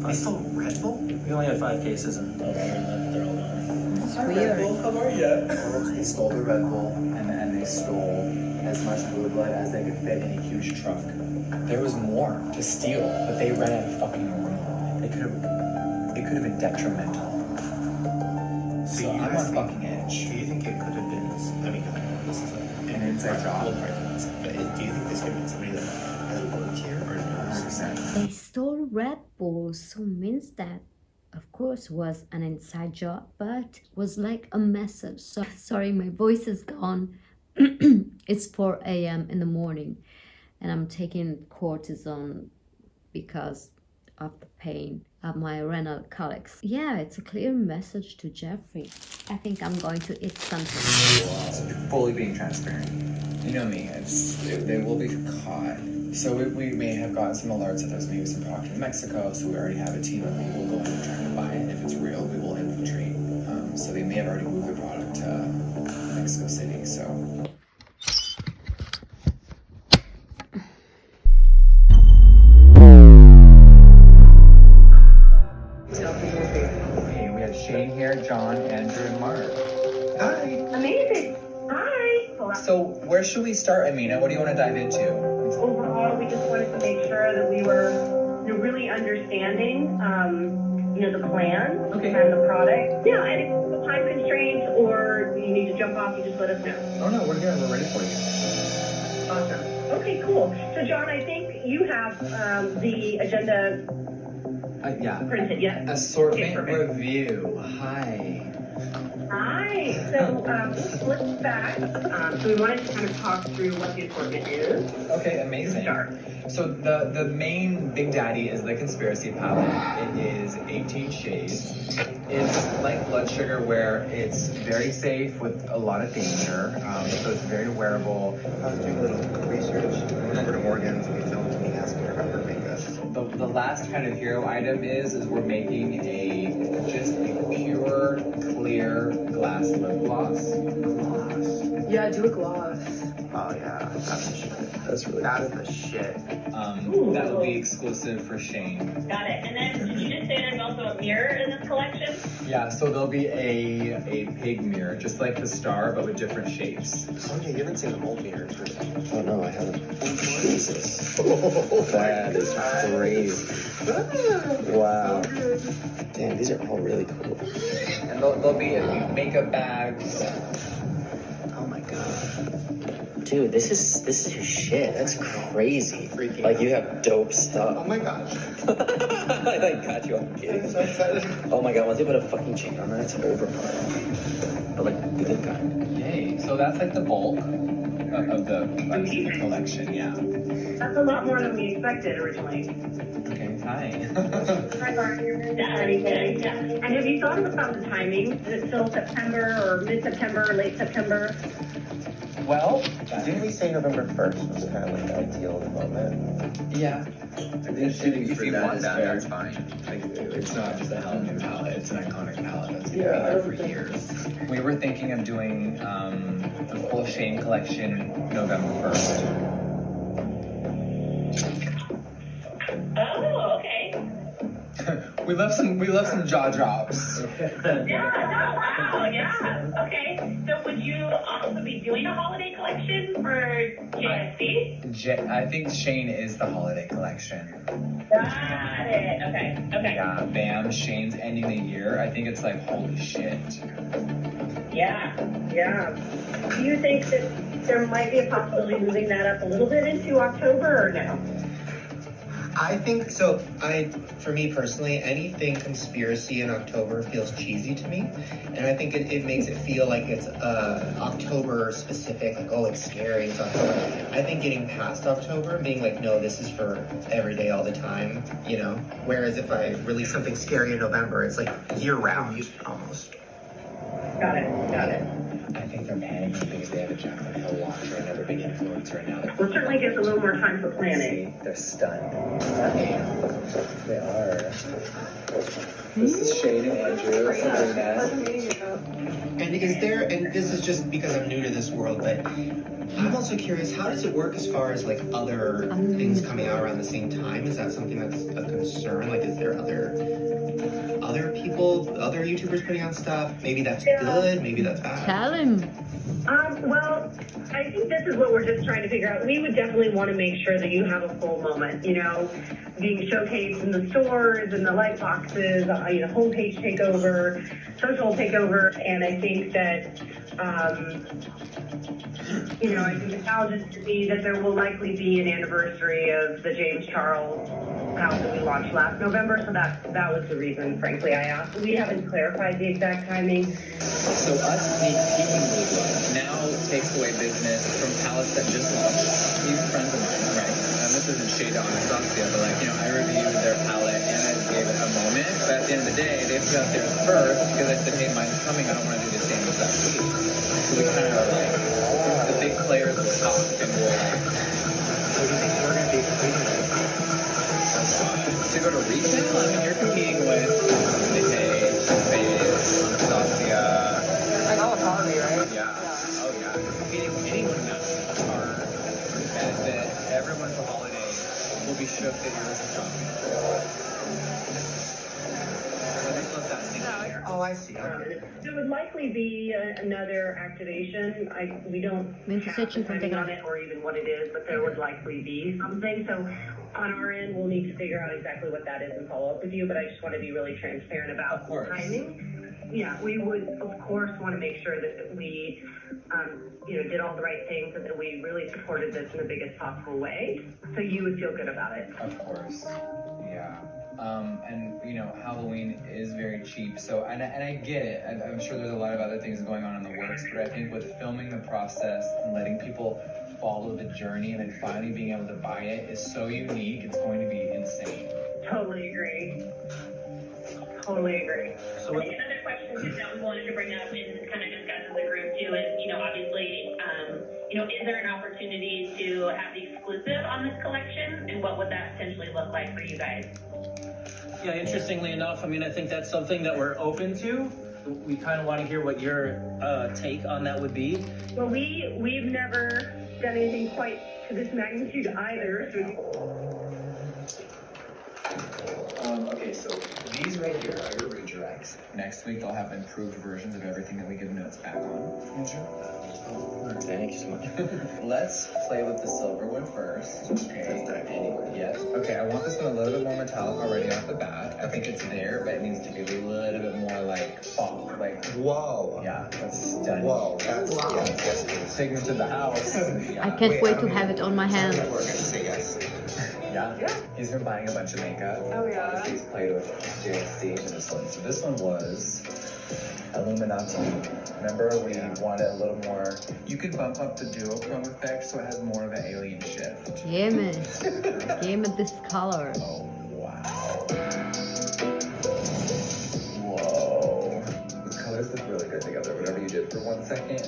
They stole Red Bull? We only had 5 cases, and they're all gone. It's Red weird. Bull, how are you? They stole the Red Bull, and they stole as much Blue Blood as they could fit in a huge truck. There was more to steal, but they ran out of fucking room. It could have been detrimental. So I'm on fucking edge. Do you think it could have been, I mean, this is An inside job. but do you think this could have been somebody that has worked here or not? 100%. They stole Red Bull, so means that, of course, was an inside job, but was like a message. So sorry, my voice is gone. It's 4 a.m. in the morning, and I'm taking cortisone because of the pain of my renal colics. Yeah, it's a clear message to Jeffree. I think I'm going to eat something. Fully being transparent. You know me, they will be caught. So we may have gotten some alerts that there's maybe some product in Mexico, so we already have a team of people going and trying to buy it. If it's real, we will infiltrate. So they may have already moved their product to Mexico City, so. Hey, we have Shane here, John, Andrew, and Mark. Hi. Amazing. Hi. So where should we start, Amina? What do you want to dive into? Overall, we just wanted to make sure that we were really understanding, the plan and the product. Yeah, and if there's time constraints or you need to jump off, you just let us know. Oh no, we're here. We're ready for you. Awesome. Okay, cool. So, John, I think you have the agenda Yeah. printed, yes? Assortment Okay, perfect. review. Hi. Hi. So let's back. So we wanted to kind of talk through what the assortment is. Okay, amazing. So the main big daddy is the conspiracy palette. It is 18 shades. It's like blood sugar where it's very safe with a lot of danger. So it's very wearable. I was doing a little research. I went over to Morgan's and we filmed me asking her about her makeup. The last kind of hero item is we're making just a pure clear glass lip gloss. Yeah, do a gloss. Oh yeah, that's the shit. That's really That's cool. the shit. That will be exclusive for Shane. Got it. And then did you just say there's also a mirror in this collection? Yeah, so there'll be a pig mirror, just like the star, but with different shapes. Oh yeah, you haven't seen the old mirror in person. Oh no, I haven't. Jesus. That is crazy. Wow. Damn, these are all really cool. And there'll be a few makeup bags. Oh my god. Dude, this is your shit. That's crazy. Freaking Like out. you have dope stuff. Oh my gosh. I like got you. I'm kidding. I'm so excited. Oh my god, once they put a fucking chain on that, it's overpowered. But like the good kind. Yay. So that's like the bulk of the collection, yeah. That's a lot more than we expected originally. Okay, hi. Hi, Mark. And have you thought about the timing? Is it still September or mid-September or late September? Well, Didn't we say November 1st was kind of like the ideal moment? yeah. If you want that, that's fine. Like, it's not just a Halloween palette, it's an iconic palette that's been there for years. We were thinking of doing the full Shane collection November 1st. Oh, okay. we love some jaw drops. Wow, yeah. Okay. So would you also be doing a holiday collection for JSC? I think Shane is the holiday collection. Got it. Okay. Yeah, bam, Shane's ending the year. I think it's like, holy shit. Yeah. Do you think that there might be a possibility of moving that up a little bit into October or no? I think so. For me personally, anything conspiracy in October feels cheesy to me, and I think it makes it feel like it's October specific, like oh, it's scary. It's October. I think getting past October, being like, no, this is for every day, all the time, you know. Whereas if I release something scary in November, it's like year round almost. Got it. I think they're panicking because they have a Jeffree Hill watcher, another big influencer, and now Well, certainly gives a little more time for planning. they're stunned. They are. This is Shane and Andrew, Sabrina. And this is just because I'm new to this world, but I'm also curious, how does it work as far as like other things coming out around the same time? Is that something that's a concern? Like, is there other people, other YouTubers putting out stuff? Maybe that's good, maybe that's bad. Tell him. Well, I think this is what we're just trying to figure out. We would definitely want to make sure that you have a full moment, being showcased in the stores and the light boxes, homepage takeover, social takeover, and I think that, I think the challenge is to be that there will likely be an anniversary of the James Charles house that we launched last November, so that was the reason, frankly, I asked. We haven't clarified the exact timing. So us sneak peeking now takes away business from palettes that just launched. Even friends of mine, right? This isn't shade on Dawson, but I reviewed their palette and I gave it a moment. But at the end of the day, they put out theirs first because I said, hey, mine's coming. I don't want to do the same exact week. So we kind of are like, the big players will talk and we'll. So do you think we're going to be competing with? To go to retail, you're competing with meeeee, Jeffree, Lucia, everyone for holiday will be shook that you're dropping. Oh, I see. There would likely be another activation. We don't have depending on it or even what it is, but there would likely be something. So on our end, we'll need to figure out exactly what that is and follow up with you. But I just want to be really transparent about the timing. Yeah, we would of course want to make sure that we, did all the right things and that we really supported this in the biggest possible way, so you would feel good about it. Of course, yeah. And Halloween is very cheap, so and I get it. I'm sure there's a lot of other things going on in the works, but I think with filming the process and letting people follow the journey and then finally being able to buy it is so unique. It's going to be insane. Totally agree. Totally agree. So I think another question too that we wanted to bring up and kind of discuss as a group too is, obviously, is there an opportunity to have the exclusive on this collection, and what would that potentially look like for you guys? Yeah, interestingly enough, I think that's something that we're open to. We kind of want to hear what your take on that would be. Well, we've never done anything quite to this magnitude either. Okay, so these right here are your redirects. Next week they'll have improved versions of everything that we give notes back on. Thank you so much. Let's play with the silver one first. Okay. Yes. Okay, I want this one a little bit more metallic already off the bat. I think it's there, but it needs to be a little bit more like funk. Like, whoa. Yeah, that's stunning. Whoa. That's segment of the house. I can't wait to have it on my hand. We're going to say yes. Yeah. He's been buying a bunch of makeup. Oh, yeah. He's played with JC and this one. So this one was Illuminati. Remember, we wanted a little more. You could bump up the duochrome effect so it has more of an alien shift. Damn it. Damn it, this color. Oh, wow. Whoa. The colors look really good together. Whatever you did for 1 second.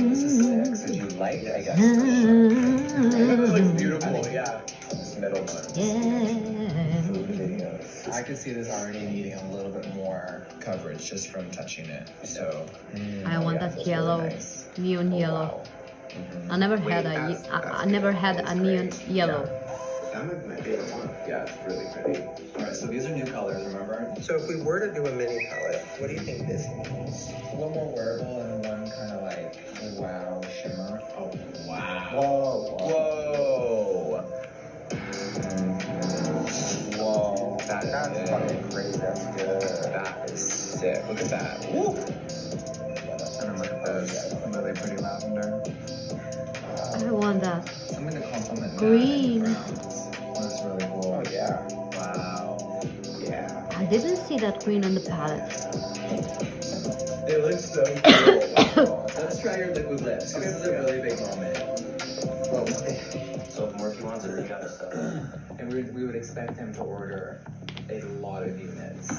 This is 6. Did you like it? I guess. It looks beautiful, yeah. This middle one. I could see this already needing a little bit more coverage just from touching it. So I want that yellow, really nice. neon yellow. I never had a neon yellow. That might be my favorite one. Yeah, it's really pretty. Alright, so these are new colors, remember? So if we were to do a mini palette, what do you think this means? One more wearable and one kind of like wow shimmer. Oh wow. Whoa. Whoa. That's fucking crazy. That's good. That is sick. Look at that. Woo. And then look at this. Really pretty lavender. I want that. Something to complement Green. That's really cool. Oh yeah. Wow. Yeah. I didn't see that green on the palette. It looks so cool. Let's try your liquid lips. This is a really big moment. Well, so if Morphe wants it, we gotta sell it. And we would expect him to order a lot of units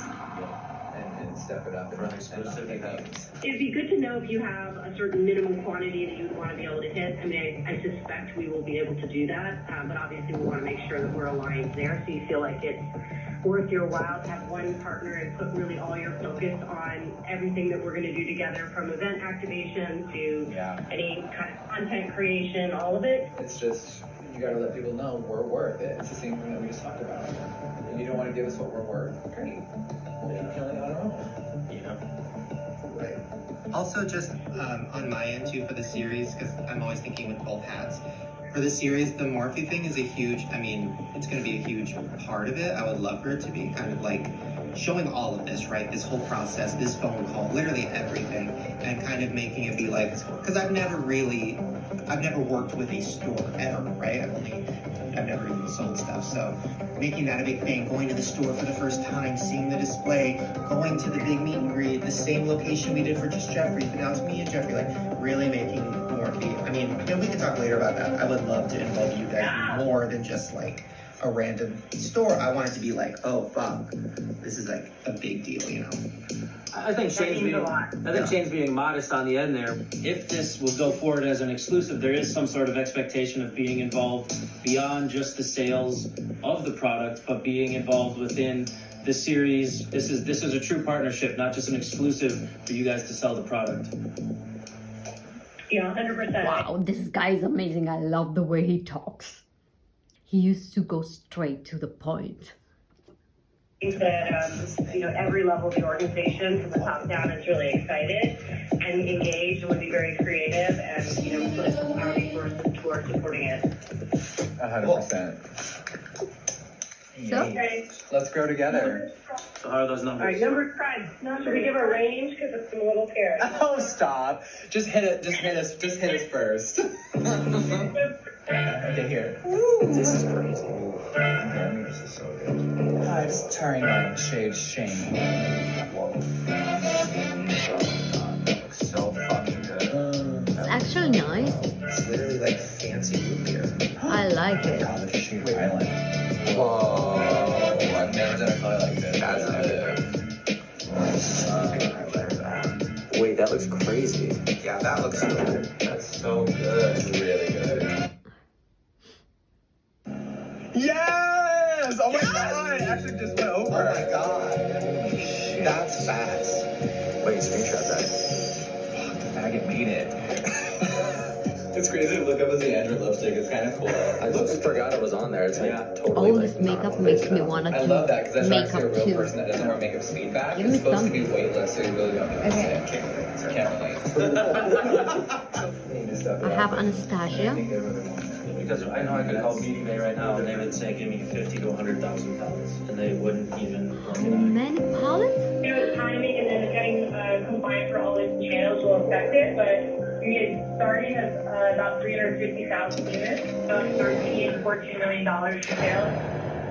and step it up and really specific things. It'd be good to know if you have a certain minimum quantity that you would want to be able to hit. I mean, I suspect we will be able to do that, but obviously we want to make sure that we're aligned there so you feel like it's worth your while to have one partner and put really all your focus on everything that we're going to do together, from event activation to any kind of content creation, all of it. It's just, you gotta let people know we're worth it. It's the same thing that we just talked about. And you don't want to give us what we're worth? Great. We'll keep killing it on our own. Yeah. Right. Also, just on my end too for the series, because I'm always thinking with both hats. For the series, the Morphe thing is a huge, it's going to be a huge part of it. I would love for it to be kind of like showing all of this, right? This whole process, this phone call, literally everything, and kind of making it be like, because I've never worked with a store ever, right? I've never even sold stuff, so making that a big thing, going to the store for the first time, seeing the display, going to the big meet and greet, the same location we did for just Jeffree, but now it's me and Jeffree, like really making Morphe. We can talk later about that. I would love to involve you guys more than just like a random store. I want it to be like, oh fuck, this is like a big deal, I think Shane's being modest on the end there. If this would go forward as an exclusive, there is some sort of expectation of being involved beyond just the sales of the product, but being involved within the series. This is a true partnership, not just an exclusive for you guys to sell the product. Yeah, 100%. Wow, this guy is amazing. I love the way he talks. He used to go straight to the point. I think that every level of the organization from the top down is really excited and engaged and would be very creative and put our resources towards supporting it. 100%. So, Okay. Let's grow together. So how are those All numbers? right, number 5. Should we give a range because it's a little scary? Oh, stop! Just hit it. Just hit us first. Okay, here. This is crazy. This is so good. Hi, just turning on shade Shane. So fucking good. it's actually nice. It's literally like fancy root beer. I like it. God, look at Shade Island. Whoa! I've never done a color like this. That's Wait, that looks crazy. Yeah, that looks good. That's so good. It's really good. Yes! Oh my god! It actually just went over. Oh my god. That's fast. Wait, screenshot that. Fuck, the faggot made it. It's crazy to look up as the Andrew lipstick. It's kind of cool. I just forgot it was on there. It's like totally. All this makeup makes me want to I love that because that's makeup actually a real too. person that doesn't wear makeup sleeve back. Give It's me supposed some. to be weightless, so you really don't need to Okay. Can't relate. I have Anastasia. Because I know I could call meeting day right now and they would say give me 50 to 100,000 pounds and they wouldn't even look at it. Many palettes? Timing and then getting compliant for all these channels will affect it, but we had starting at about 350,000 units, so it's $13, $14 million in sales,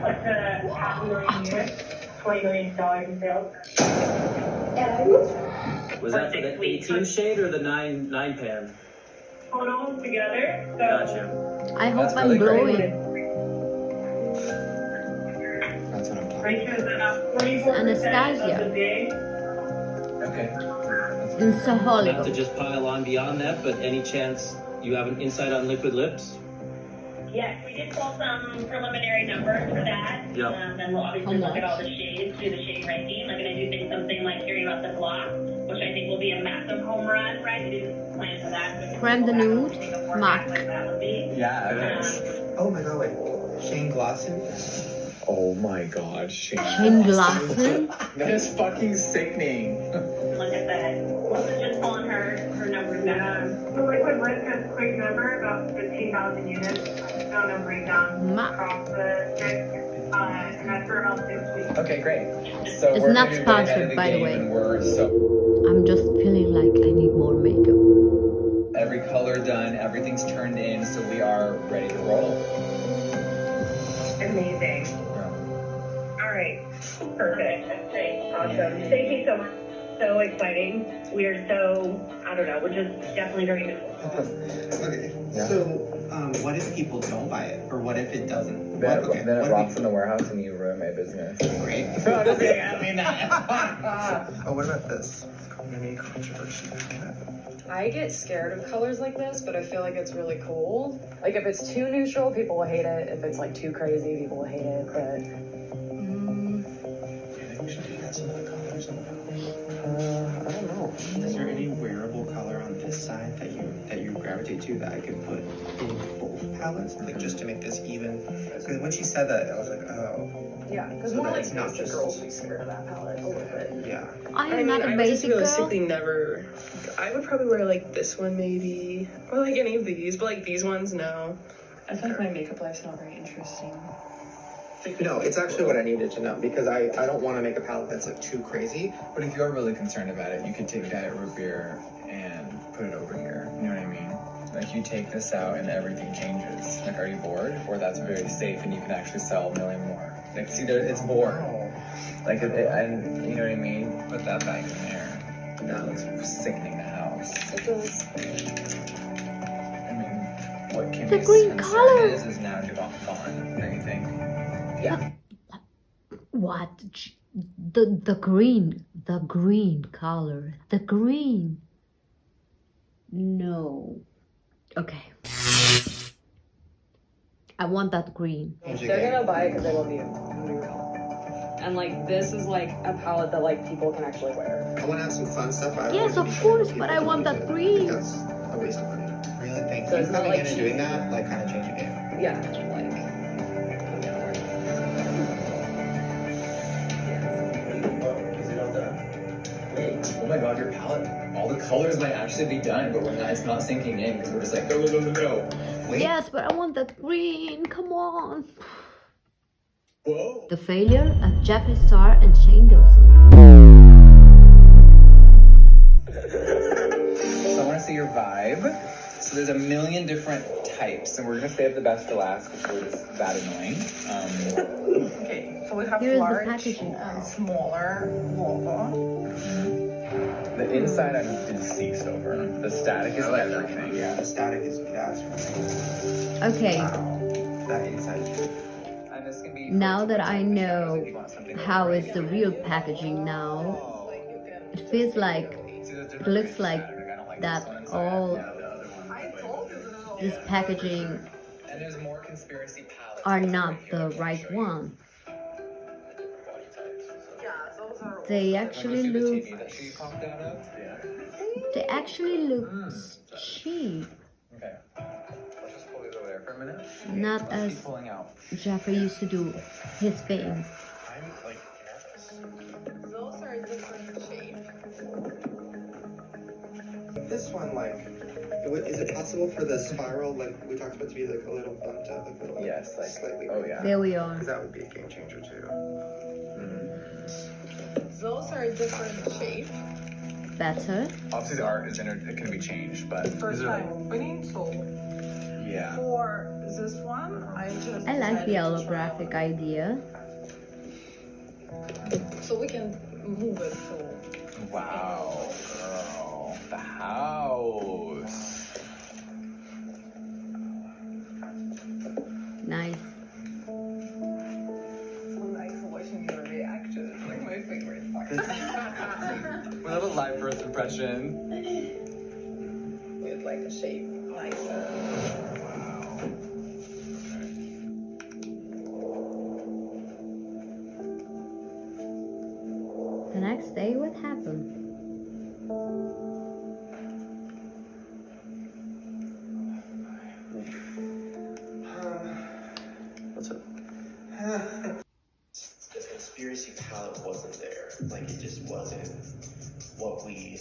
up to $500,000 units, $20 million in sales. Was that for the 18 shade or the 9 pan? Total together, so. Gotcha. I hope That's I'm really great. glowing. That's what I'm talking Ratios about 44% Anastasia. of the big. Okay. In Not to Saholic. just pile on beyond that, but any chance you have an insight on liquid lips? Yes, we did pull some preliminary numbers for that. Yep. And we'll obviously look at all the shades, do the shade ranking. Like, and I do think something like hearing about the block, which I think will be a massive home run, right? We didn't plan for that. Creme de nude, MAC. Like that would be. Yeah. about. Oh my god, wait. Shane Glosson? Oh my god, Shane. Shane Glosson? That is fucking sickening. Like I said, Melissa's just pulling her numbers down. The liquid list has a quick number, about 15,000 units. No breakdown across the six, and that's for about 6 weeks. Okay, great. So It's we're not gonna go sponsored, ahead of the by the game way. and we're so I'm just feeling like I need more makeup. every color done, everything's turned in, so we are ready to roll. Amazing. All right. Perfect. That's great. Awesome. Thank you so much. So exciting. We are so, I don't know, we're just definitely very Okay. Yeah. So, what if people don't buy it? Or what if it doesn't? Then What- okay, it what if rocks in the warehouse and you ruin my business. Great. I'm just kidding, I don't mean that. Oh, what about this? Maybe controversy. I get scared of colors like this, but I feel like it's really cool. Like if it's too neutral, people will hate it. If it's like too crazy, people will hate it. But I think we should do that some other colors. I don't know. Is there any wearable color on this side that you gravitate to that I could put in both palettes, like just to make this even? Because when she said that, I was like, oh. Yeah, because So more that like it's not basic just- girls be scared of that palette a little bit. Yeah. I am not a I would just basic girl. realistically never. I would probably wear like this one maybe, or like any of these, but like these ones, no. I feel like my makeup life's not very interesting. No, it's actually what I needed to know because I don't want to make a palette that's like too crazy. But if you're really concerned about it, you could take Diet Root Beer and put it over here. You know what I mean? Like you take this out and everything changes. Like, are you bored? Or that's very safe and you can actually sell a million more. Like, see, there, it's bored. Like, and you know what I mean? Put that back in there. That looks sickening the house. It does. I mean, what The Kimmy's green concern color. is now gone. Don't you think? Yeah. What? The green color. The green. No. Okay. I want that green. They're gonna buy it because they love you. And like this is like a palette that like people can actually wear. I want to have some fun stuff. Yes, of course, but I want that green. a waste of money. Really think So it's not coming like in and doing that, like kind of changed your game. Yeah, like. Is it all done? Oh my god, your palette, all the colors might actually be done, but we're not, it's not sinking in because we're just like, go, go, go, go. Wait. Yes, but I want that green. Come on. Whoa. The failure of Jeffree Star and Shane Dawson. So I want to see your vibe. So there's a million different types, and we're gonna save the best to last because we're just that annoying. Okay, so we have Here is the large packaging. and smaller logo. The inside I'm deceased over. The static is everything. Yeah, the static is that's Okay, that inside. And this can be now that I know how is the real packaging now, it feels like, it looks like that all this packaging and there's more conspiracy palettes are not the right one. They actually look, they actually look cheap. Okay. Let's just pull these over there for a minute. Not as Pulling out. Jeffree used to do his things. Those are different shapes. This one, like, is it possible for the spiral, like we talked about, to be like a little bumped up, like a little, Yes, like slightly? oh yeah. There we are. Because that would be a game changer too. Those are different shapes. Better. Obviously the art is it can be changed, but First these are time opening, so yeah. for this one, I just I like the decided to try holographic idea. so we can move it so Wow, girl. The house. Nice. so nice watching your reaction. It's like my favorite part. We have a live first impression. With like a shape like that. The next day, what happened? What's up? The conspiracy palette wasn't there. Like, it just wasn't what we.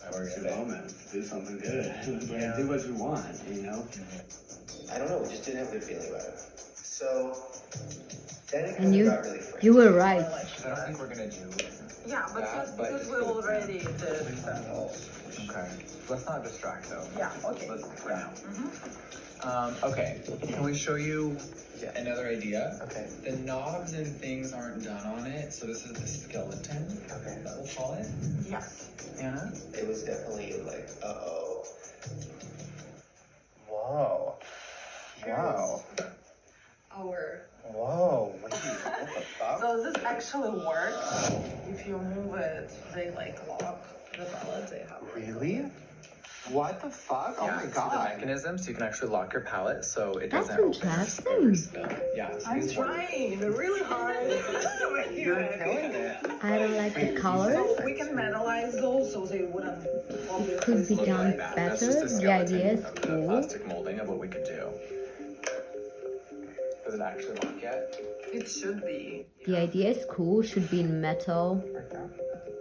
I worked it all, man. Do something good. Yeah. Do what you want, you know? I don't know, we just didn't have a good feeling about it. So, then it And kind of got really frantic. you were right. I don't think we're gonna do Yeah, but that, just because we already did samples. Okay. Let's not distract though. Yeah, okay. Let's for now. Okay. Can we show you another idea? Okay. The knobs and things aren't done on it, so this is the skeleton. Okay. That we'll call it. Yes. Anna? It was definitely like, uh-oh. Whoa. Wow. Our Whoa. Wait, what the fuck? so this actually works. If you move it, they like lock the palette they have. Really? What the fuck? Oh my See the god. mechanism, so you can actually lock your palette, so it That's doesn't interesting. Yeah. So I'm these work. trying really hard to make You're it. killing it. I don't like the color. So we can metalize those so they wouldn't obviously Could be look done like that. That's just better. a The skeleton idea is of the cool. plastic molding of what we could do. Does it actually lock yet? It should be. The idea is cool. Should be in metal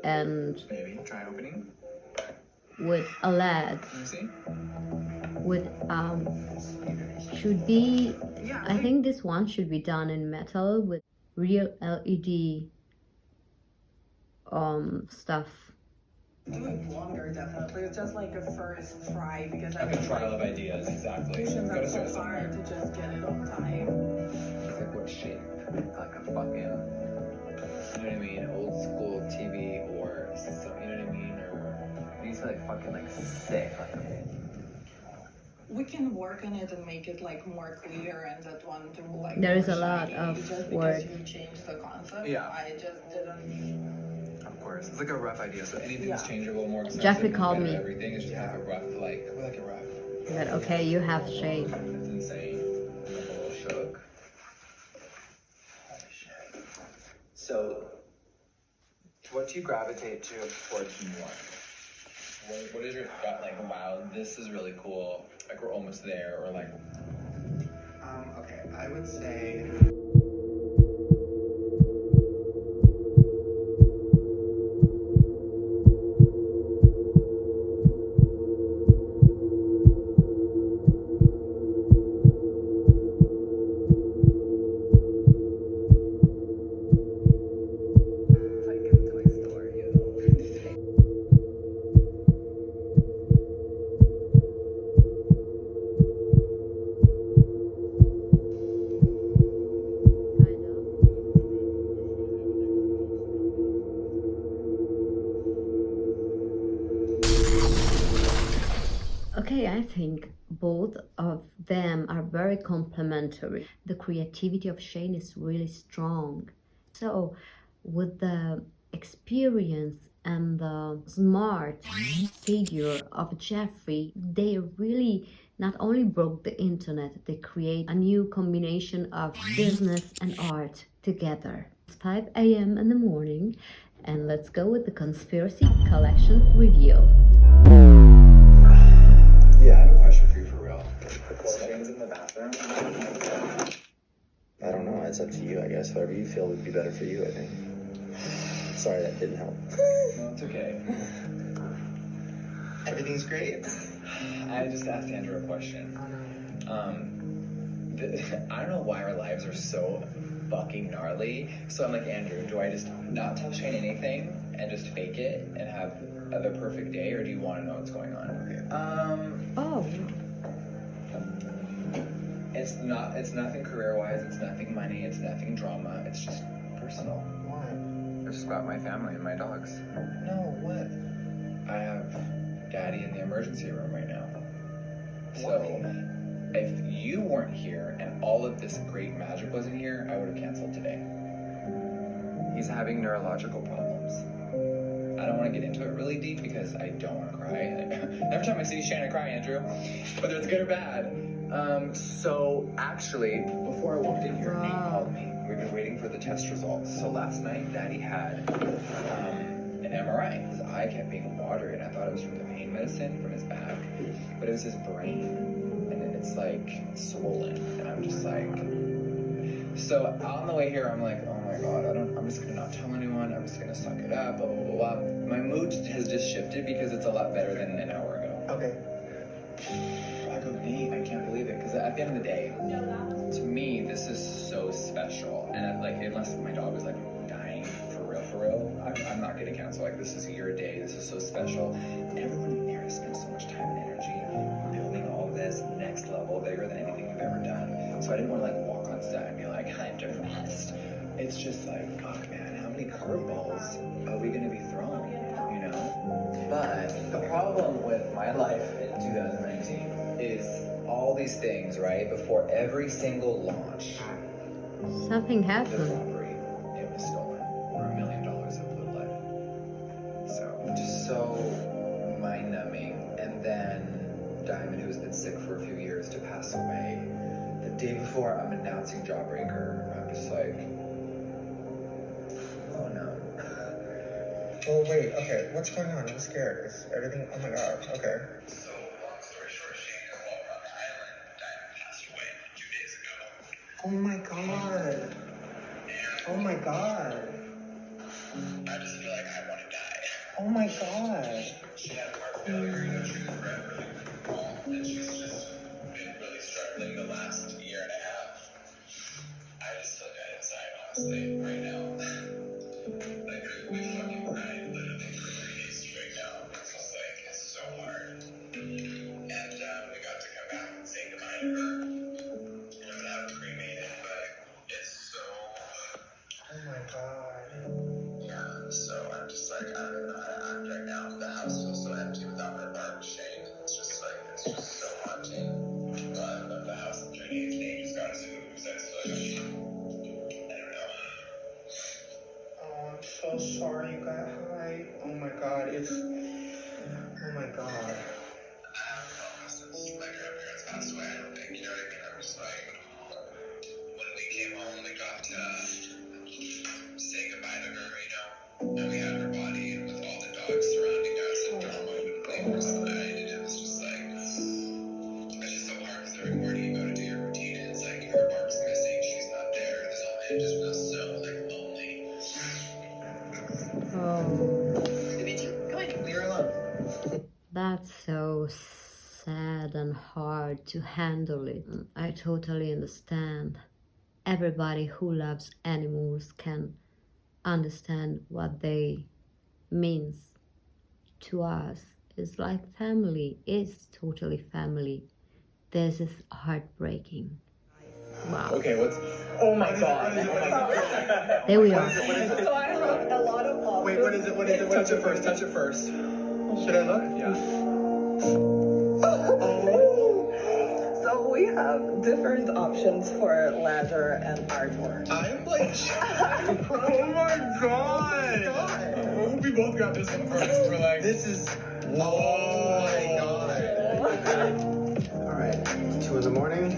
and Maybe try opening. with a LED. Can you see? With should be. Yeah. I think this one should be done in metal with real LED stuff. Do it longer, definitely. It's just like a first try because Like a trial of ideas, exactly. Missions Gotta are start so hard somewhere. to just get it on time. It's like what shape? Like a fucking, you know what I mean? Old school TV or some, you know what I mean? Or it needs to be like fucking like sick, like. We can work on it and make it like more clear and that one to like. There is more a lot shiny, of just work. because you changed the concept. Yeah. I just didn't. Of course, it's like a rough idea, so anything's Yeah. changeable, more Jeffree expensive, called better, me. Everything is just like a rough, like a rough. But okay, you have shade. It's insane. I'm a little shook. So, What do you gravitate to towards more? What is your gut like? Wow, this is really cool. Like we're almost there, or like. Okay, I would say. Okay, I think both of them are very complementary. The creativity of Shane is really strong. So, with the experience and the smart figure of Jeffree, they really not only broke the internet, they create a new combination of business and art together. It's 5 a.m. in the morning, and let's go with the conspiracy collection review. Yeah, I have a question for you for real. Shane's in the bathroom. I don't know. It's up to you, I guess. Whatever you feel would be better for you, I think. Sorry, that didn't help. No, it's okay. Everything's great. I just asked Andrew a question. I don't know why our lives are so fucking gnarly. So I'm like, Andrew, do I just not tell Shane anything and just fake it and have the perfect day, or do you want to know what's going on? Oh. It's nothing career-wise, it's nothing money, it's nothing drama, it's just personal. What? It's just about my family and my dogs. No, what? I have Daddy in the emergency room right now. So, if you weren't here and all of this great magic wasn't here, I would have canceled today. He's having neurological problems. I don't want to get into it really deep because I don't want to cry. Every time I see Shane, I cry, Andrew. Whether it's good or bad. So actually, before I walked in here, Nate called me. We've been waiting for the test results. So last night, Daddy had an MRI. His eye kept being watery, and I thought it was from the pain medicine from his back, but it was his brain, and it's like swollen. And I'm just like, so on the way here, I'm like, oh my god, I'm just gonna not tell anyone. I'm just gonna suck it up. Blah blah blah blah. My mood has just shifted because it's a lot better than an hour ago. Okay. I go, Nate, I can't believe it. Because at the end of the day, to me, this is so special. And like, unless my dog was like dying for real, I'm not gonna cancel. Like, this is your day. This is so special. Everyone in there has spent so much time and energy building all of this next level, bigger than anything we've ever done. So I didn't want to like walk on set and be like, I'm depressed. It's just like, fuck, man, how many curveballs are we gonna be thrown? You know? But the problem with my life in 2019 is all these things, right? Before every single launch, Something the happened. robbery, it was stolen, or $1 million of blue blood. So just so mind-numbing. And then Diamond, who's been sick for a few years, to pass away. The day before I'm announcing Jawbreaker, I'm just like, oh no. Well, wait, okay, what's going on? I'm scared. Is everything, oh my god, okay. So, long story short, Shane is while we're on the island. Diamond passed away 2 days ago. Oh my god. Oh my god. I just feel like I want to die. Oh my god. She had heart failure, you know, she was forever calm, and she's just been really struggling the last year and a half. I just feel dead inside, honestly, right now. Like, we fucking cried literally for 3 days straight now. It's just like, it's so hard. And we got to come back and say goodbye to her. And I'm gonna have it cremated, but it's so. Oh my god. Yeah, so I'm just like, I'm right now, the house feels so empty without her art, Shane. It's just like, it's just so haunting. I love the house. I'm trying to get just got us food, so I just feel like, I don't know. hard and hard to handle it. I totally understand. Everybody who loves animals can understand what they means to us. It's like family. It's totally family. This is heartbreaking. Wow. Okay, what's... Oh my god. There we are. So I wrote a lot of... Wait, what is it? What is it? Touch it first, touch it first. Should I look? Yeah. So we have different options for leather and artwork. I'm like... oh my god! We both got this one first. We're like... This is... Oh my god. Alright, 2 in the morning.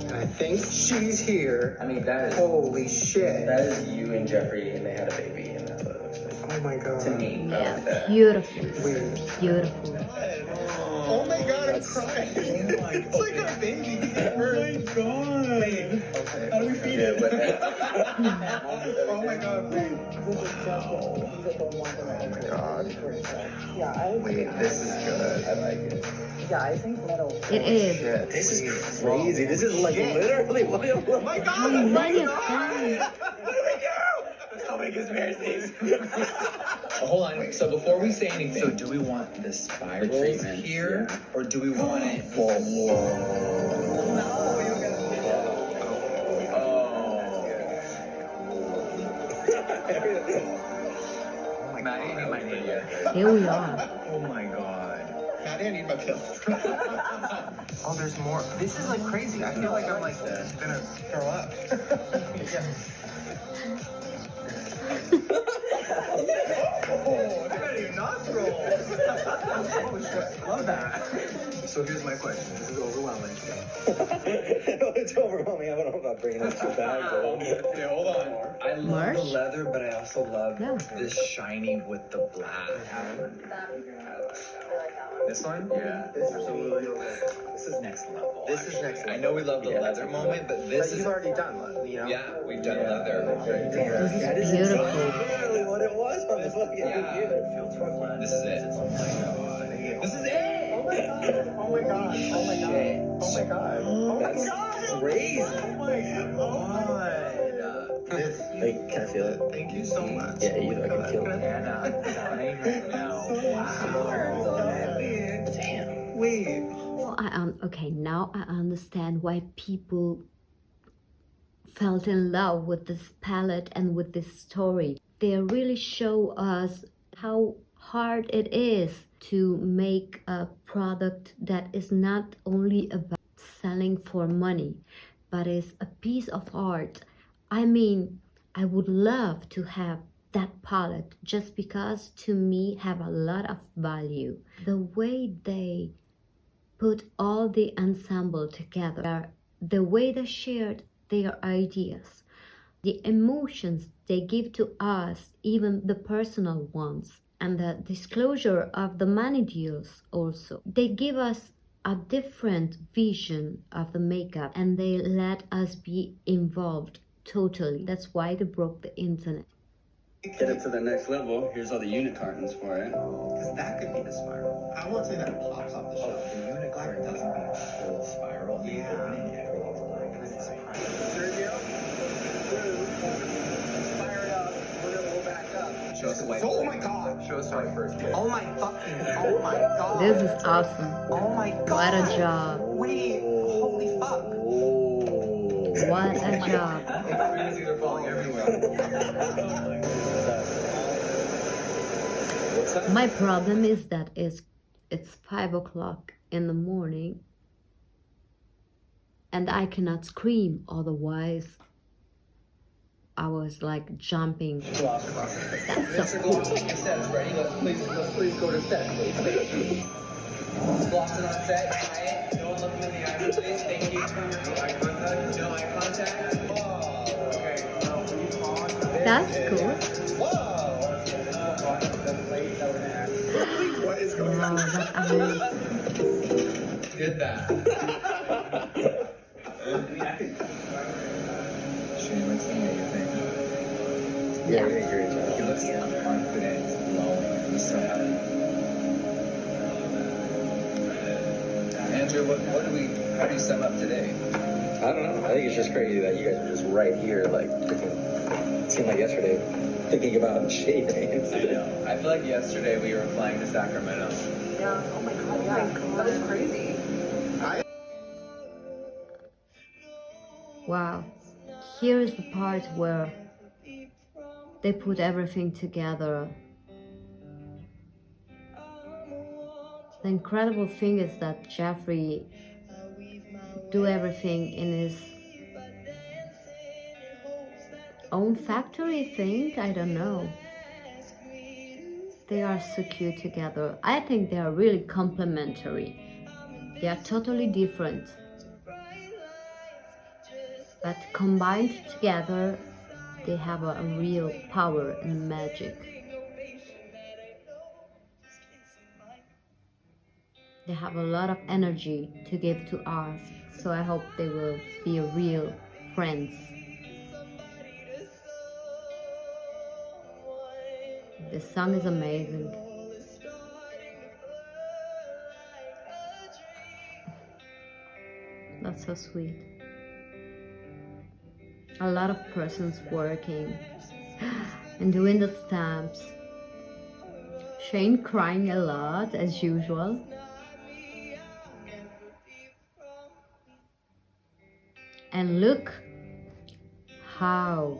And I think she's here. I mean, that is... Holy shit. That is you and Jeffree, and they had a baby, and that's what it looks like. Oh my god. To me. Yeah, beautiful. Beautiful. Oh my god, I'm crying. Oh my It's like our baby. Oh my god. Okay. How do we feed it? Oh my god, wait. Oh my god. Yeah, Wait, this is good. I like it. yeah, I think metal. It is. Shit, this is crazy. This is like literally what it was. Oh my god. How many of them? So many conspiracies. Hold on. So before we say anything, so do we want the spirals here, or do we want it? Maddie, I need my hair. Here we are. Oh my god. Maddie, I need my pills. Oh, there's more. This is like crazy. I feel like I'm like gonna throw up. Oh, look at your nostrils. Oh shit, love that. So here's my question. This is overwhelming. It's overwhelming. I don't know about bringing this to bags. Okay, hold on. I love Marsh? the leather, but I also love Yeah. this shiny with the black. This one? Yeah, absolutely. This is next level. This is next level. I know we love the leather moment, but this But is... you've already done, you know? Yeah, we've done leather. This is beautiful. Literally what it was on the fucking Yeah. This is it. Oh my god. This is it! Oh my god. Oh my god. Oh my god. Oh my god. Oh my god. crazy. Oh my god. This, Like, can I feel it? thank you so much. Yeah, you fucking killed me. Anna, dying right now. Wow. Damn. Wait. Well, okay, now I understand why people felt in love with this palette and with this story. They really show us how hard it is to make a product that is not only about selling for money, but is a piece of art. I mean, I would love to have that palette just because to me have a lot of value. The way they put all the ensemble together, the way they shared their ideas, the emotions they give to us, even the personal ones, and the disclosure of the money deals also. They give us a different vision of the makeup and they let us be involved totally. That's why they broke the internet. Get it to the next level. Here's all the unicorns for it. Because that could be the spiral. I won't say that it pops off the shelf. The unicorn doesn't mean a full spiral. Yeah. Sergio? Fire it up. We'll back up. Show us the white. Oh my god. Show us white first. Oh my fucking, oh my god. This is awesome. Oh my god. What a job. Wait, holy fuck. What a job. Crazy, they're falling everywhere. My problem is that it's 5 o'clock in the morning and I cannot scream, otherwise I was like jumping. That's so cool. Ready? Let's please go to set, please. Dawson on set, quiet. No one looking in the eyes, please. Thank you. No eye contact. No eye contact. Oh, okay. That's cool. What is going on? Did that. Shane, let's see what you think. Yeah, you're great job. He looks confident, glowing. He's so happy. And Andrew, how do you sum up today? I don't know. I think it's just crazy that you guys are just right here, like, it seemed like yesterday, thinking about shade names. I know. I feel like yesterday we were flying to Sacramento. Yeah. Oh my god, yeah. That was crazy. Wow. Here is the part where they put everything together. The incredible thing is that Jeffree do everything in his own factory, I think. I don't know. They are so cute together. I think they are really complementary. They are totally different, but combined together, they have a real power and magic. They have a lot of energy to give to us, so I hope they will be real friends. This song is amazing. That's so sweet. A lot of persons working and doing the stamps. Shane crying a lot as usual. And look how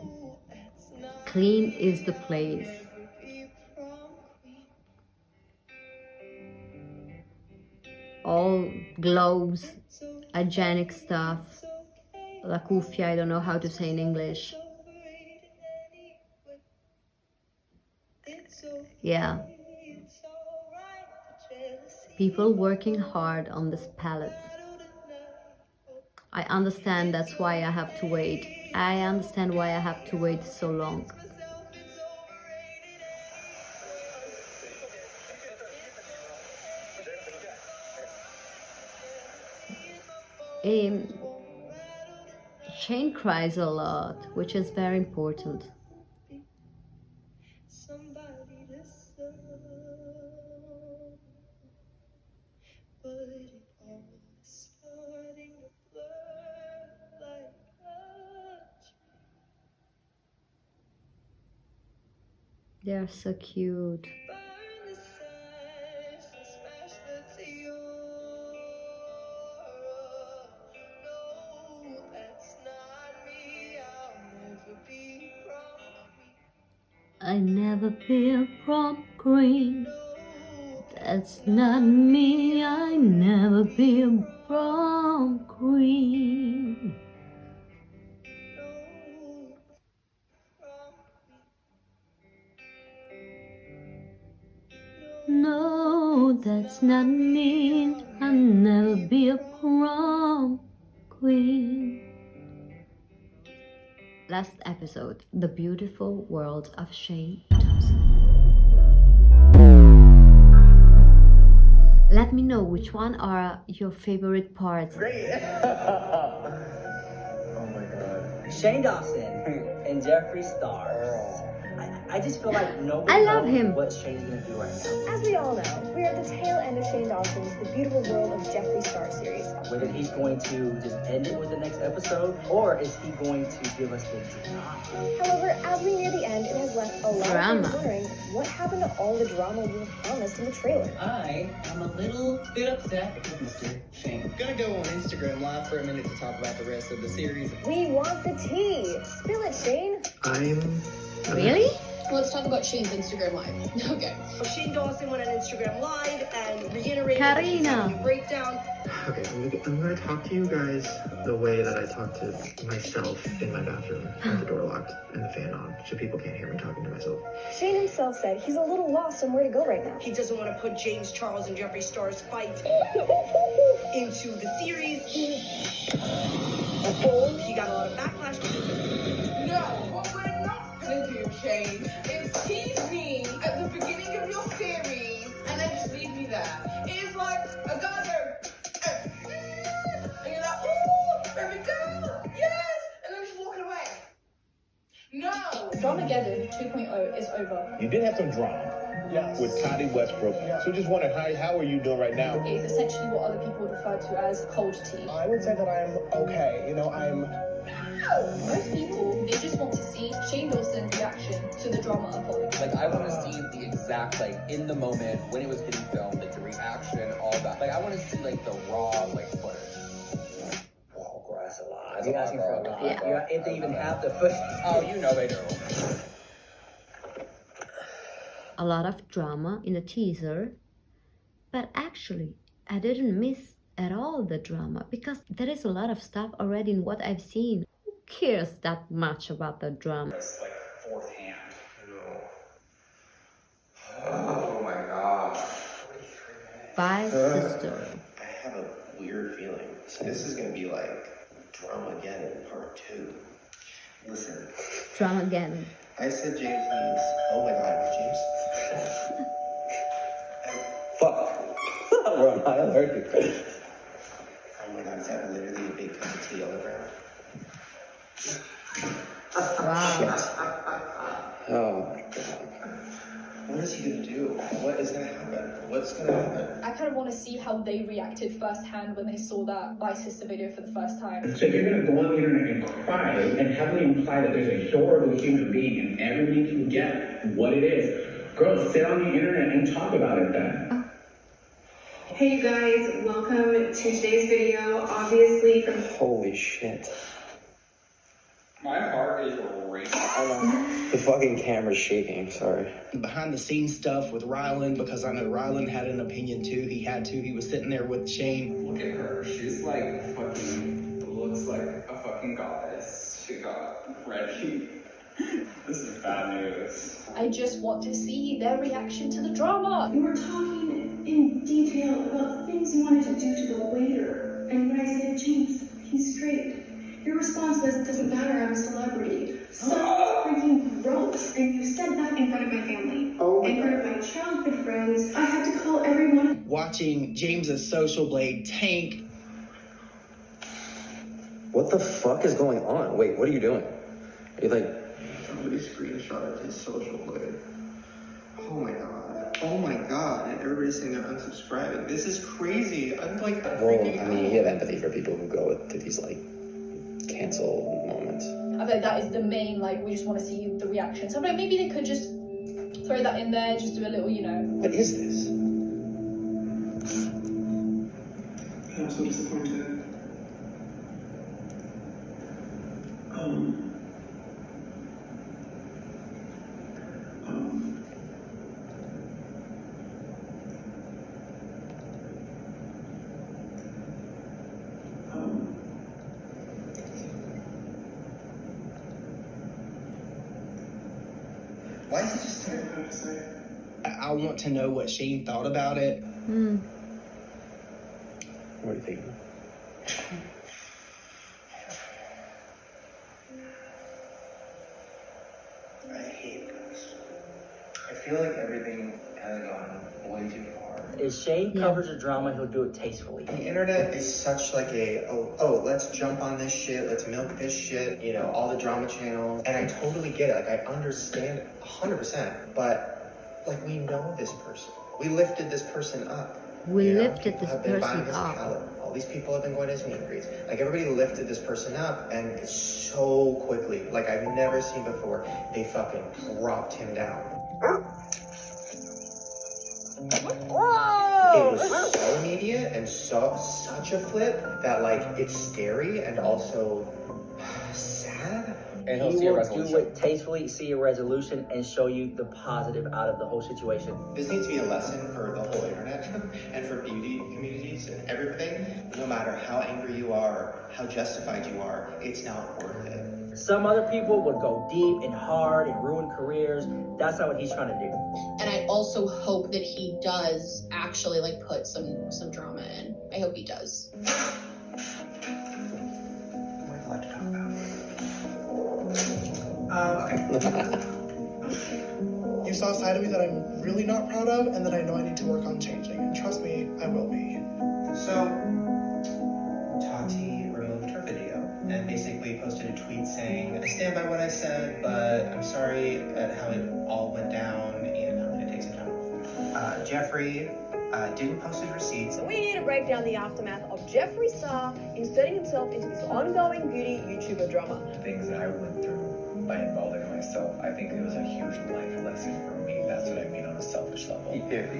clean is the place. All globes, hygienic stuff, la cuffia, I don't know how to say in English. Yeah. People working hard on this palette. I understand that's why I have to wait. I understand why I have to wait so long. Shane cries a lot, which is very important. They are so cute. I never be a prom queen. That's not me. I never be a prom queen. No, that's not me. I'll never be a prom queen. Last episode, The Beautiful World of Shane Dawson. Let me know which one are your favorite parts. Great! Oh my god. Shane Dawson and Jeffree stars. I just feel like nobody I love knows him. what Shane's gonna do right now. As we all know, we are at the tail end of Shane Dawson's The Beautiful World of Jeffree Star series. Whether he's going to just end it with the next episode, or is he going to give us the drama? However, as we near the end, it has left a lot Drama. of fans wondering what happened to all the drama we were promised in the trailer. I am a little bit upset with Mr. Shane. Gonna go on Instagram Live for a minute to talk about the rest of the series. We want the tea! Spill it, Shane! Really? Let's talk about Shane's Instagram Live. Okay. Shane Dawson went on Instagram Live and reiterated Karina. that he's having a breakdown. Okay, I'm gonna talk to you guys the way that I talk to myself in my bathroom with the door locked and the fan on, so people can't hear me talking to myself. Shane himself said he's a little lost on where to go right now. He doesn't want to put James Charles and Jeffree Star's fight into the series. He got a lot of backlash. No, what we're not gonna do, Shane, is tease me at the beginning of your series and then just leave me there. It's like a guy go, and you're like, ooh, baby girl, yes, and then just walking away. No. Dramageddon 2.0 is over. You did have some drama. Yes. With Toddy Westbrook. Yeah. So just wondering, how are you doing right now? It is essentially what other people would refer to as cold tea. I would say that I'm okay. You know, I'm... Most people, they just want to see Shane Dawson's reaction to the drama unfolding. Like, I want to see the exact, like, in the moment, when it was getting filmed, like, the reaction, all that. Like, I want to see, like, the raw, like, footage. Whoa, bro, that's a lot. You're asking for a lot. Yeah, if they even have the footage. Oh, you know they do. A lot of drama in the teaser, but actually I didn't miss at all the drama because there is a lot of stuff already in what I've seen. Who cares that much about the drama? It's like fourth hand. Oh my god. Bye, sister. I have a weird feeling. So this is gonna be like drama again in part 2. Listen. Drama again. I said James needs. Oh my god, James. Fuck. We're on high alert. Oh my god, is that literally a big cup of tea on the ground? Wow. Oh my god. What is he gonna do? What is gonna happen? What's gonna happen? I kind of want to see how they reacted firsthand when they saw that Bye Sister video for the first time. So you're going to go on the internet and cry and heavily imply that there's a horrible human being and everybody can get what it is. Girls, sit on the internet and talk about it then. Hey you guys, welcome to today's video. Obviously from Holy shit. My heart is racing. The fucking camera's shaking, sorry. Behind the scenes stuff with Rylan, because I know Rylan had an opinion too. He had to. He was sitting there with Shane. Look at her. She's like fucking, looks like a fucking goddess. She got ready. This is bad news. I just want to see their reaction to the drama. you were talking in detail about things you wanted to do to the waiter. And when I said, James, he's straight, your response was, doesn't matter, I'm a celebrity. So freaking gross. And you said that in front of my family. In front of my childhood friends. I had to call everyone. Watching James's social blade tank. What the fuck is going on? Wait, what are you doing? Are you like... Somebody screenshotted his social blade. Oh my god. Oh my god. And everybody's saying they're unsubscribing. This is crazy. I'm like freaking I mean, you have empathy for people who go through these, like, cancel moments. I think that is the main, like, we just want to see the reaction. So like, maybe they could just throw that in there, just do a little, you know. What is this? I'm so disappointed. Why is he just saying? I want to know what Shane thought about it. What do you think? I hate this. I feel like everything has gone way too far. If Shane covers a drama, he'll do it tastefully. The internet is such like a, let's jump on this shit, let's milk this shit, you know, all the drama channels. And I totally get it, like I understand it 100%, but like we know this person. We lifted this person up. We You know, lifted people this have been buying person his up. palette. All these people have been going to his meet and greets. Like everybody lifted this person up and so quickly, like I've never seen before, they fucking dropped him down. It was so immediate and such a flip that like it's scary and also sad. And He he'll see a will resolution. do it tastefully, see a resolution, and show you the positive out of the whole situation. This needs to be a lesson for the whole internet and for beauty communities and everything. No matter how angry you are, how justified you are, it's not worth it. Some other people would go deep and hard and ruin careers. That's not what he's trying to do. And I also hope that he does actually like put some drama in. I hope he does. You saw a side of me that I'm really not proud of and that I know I need to work on changing. And trust me, I will be. So, Tati removed her video and basically basically posted a tweet saying, I stand by what I said, but I'm sorry at how it all went down, and I'm gonna take some time off. Jeffree didn't post his receipts. So we're here to break down the aftermath of Jeffree Star inserting himself into this ongoing beauty YouTuber drama. Things that I went through by involving myself, I think it was a huge life lesson for me. That's what I mean on a selfish level. Yes,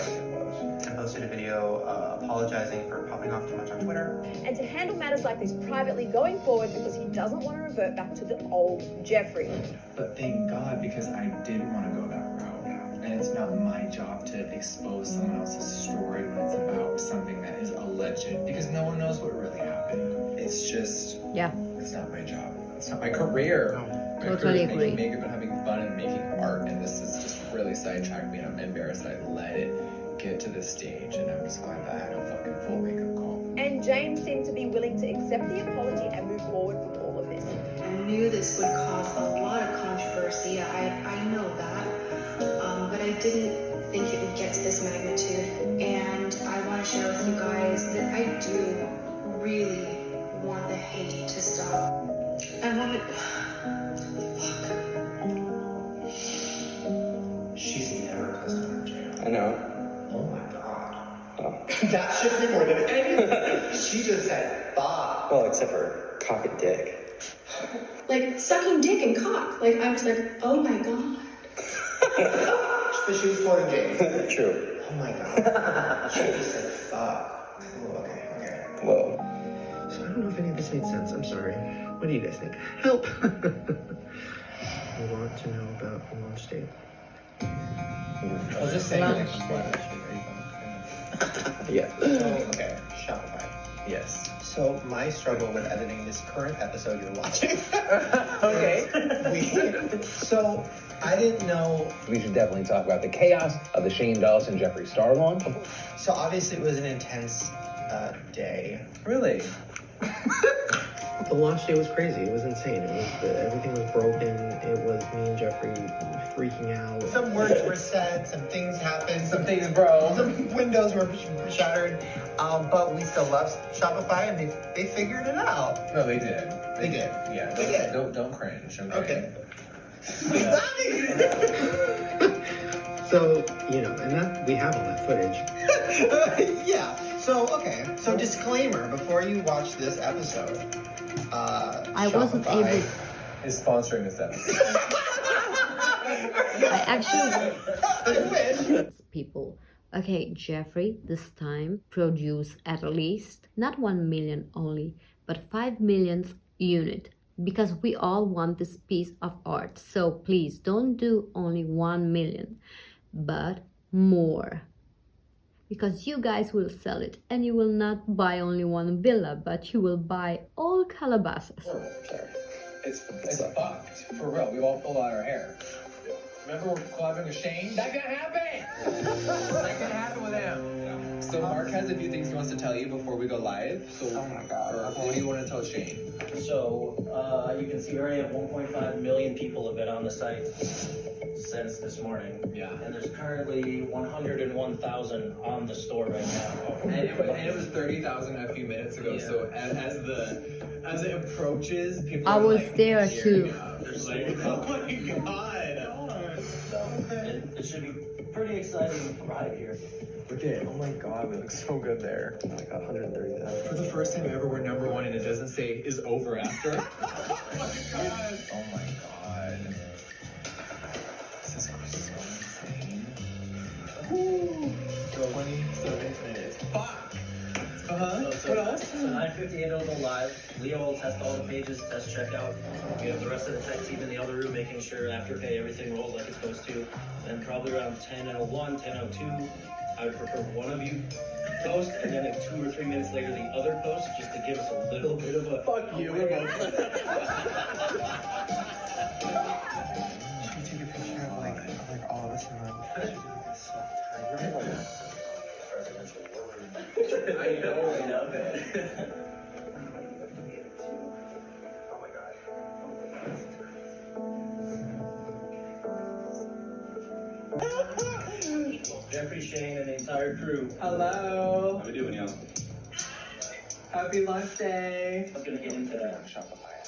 it was. I posted a video apologizing for popping off too much on Twitter. And to handle matters like this privately going forward because he doesn't want to revert back to the old Jeffree. But thank God, because I didn't want to go that route. And it's not my job to expose someone else's story when it's about something that is alleged, because no one knows what really happened. It's just, it's not my job. It's not my career. My Totally career is agree. making makeup and having fun and making art, and this is just really sidetracked me, and I'm embarrassed that I let it get to this stage, and I'm just glad that I had a fucking full wake-up call. And James seemed to be willing to accept the apology and move forward with all of this. I knew this would cause a lot of controversy. I know that. But I didn't think it would get to this magnitude. And I want to share with you guys that I do really want the hate to stop. I want it. Fuck. She's never cussed on her channel. I know. Oh my god. That should have been more than anything. She just said, fuck. Well, except for cock and dick. Like sucking dick and cock. Like I was like, oh my god. But she was quoting James. True. Oh my god. She just said, fuck. Ooh, okay. Whoa. So I don't know if any of this made sense. I'm sorry. What do you guys think? Help! You want to know about the launch date? I'll just say next one. Yeah. Okay, Shopify. Yes. So my struggle with editing this current episode you're watching. Okay. So I didn't know. We should definitely talk about the chaos of the Shane Dawson Jeffree Star launch. So obviously it was an intense day. Really? The launch day was crazy. It was insane. It was everything was broken. It was me and Jeffree freaking out. Some words were said, some things happened, Some things broke. some windows were shattered. But we still love Shopify, and they figured it out. No, they did. They did. Yeah. They did. Don't cringe. Okay. So, you know, and that we have all that footage. Yeah. So, okay. So, disclaimer before you watch this episode. I wasn't able. Is sponsoring this episode. I actually wish. people. Okay, Jeffree this time produce at least not 1 million only, but 5 million unit, because we all want this piece of art. So please don't do only 1 million, but more, because you guys will sell it, and you will not buy only one villa, but you will buy all Calabasas. It's fucked. For real. We've all pulled out our hair. Remember we're collabing with Shane? That can happen! That can happen with him. So Mark has a few things he wants to tell you before we go live. So, oh my god. What do you want to tell Shane? So, you can see we already have 1.5 million people have been on the site since this morning. Yeah. And there's currently 101,000 on the store right now. And it was 30,000 a few minutes ago. Yeah. So as it approaches, people I are was like, there too. There's like, oh my god. So it should be pretty exciting ride here. Look at it. Oh my god, we look so good there. Oh my god, 130,000. For the first time ever, we're #1 and it doesn't say is over after. Oh my god. Oh my god. This is so insane. Woo. 27 minutes. Fuck. So what else? So 9:58 it'll go live. Leo will test all the pages, test checkout. We have the rest of the tech team in the other room making sure Afterpay everything rolls like it's supposed to. And probably around 10:01, 10:02, I would prefer one of you post, and then 2 or 3 minutes later the other post, just to give us a little bit of a fuck you. Should we take a picture of like all of us and I know it. Oh my god. Jeffree, Shane, and the entire crew. Hello. How we doing, y'all? Happy lunch day. I was gonna get into that. Shopify.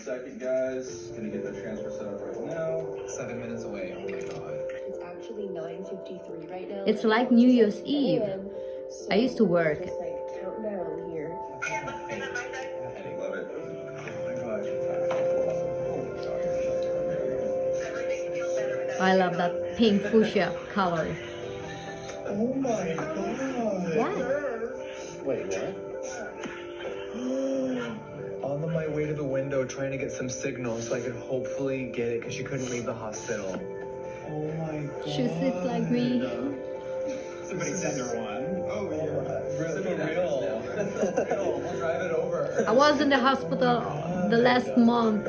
second, guys. Gonna get the transfer set up right now. 7 minutes away. Oh my god. It's actually 9:53 right now. It's like New Year's Eve. I used to work. Just like count down here. Love it. I love that pink fuchsia color. Oh my god. What? Wait, what? On my way to the window trying to get some signal so I could hopefully get it because she couldn't leave the hospital. Oh my god. She sits like me. Somebody send her one. Oh yeah. For real. We'll drive it over. I was in the hospital the last month.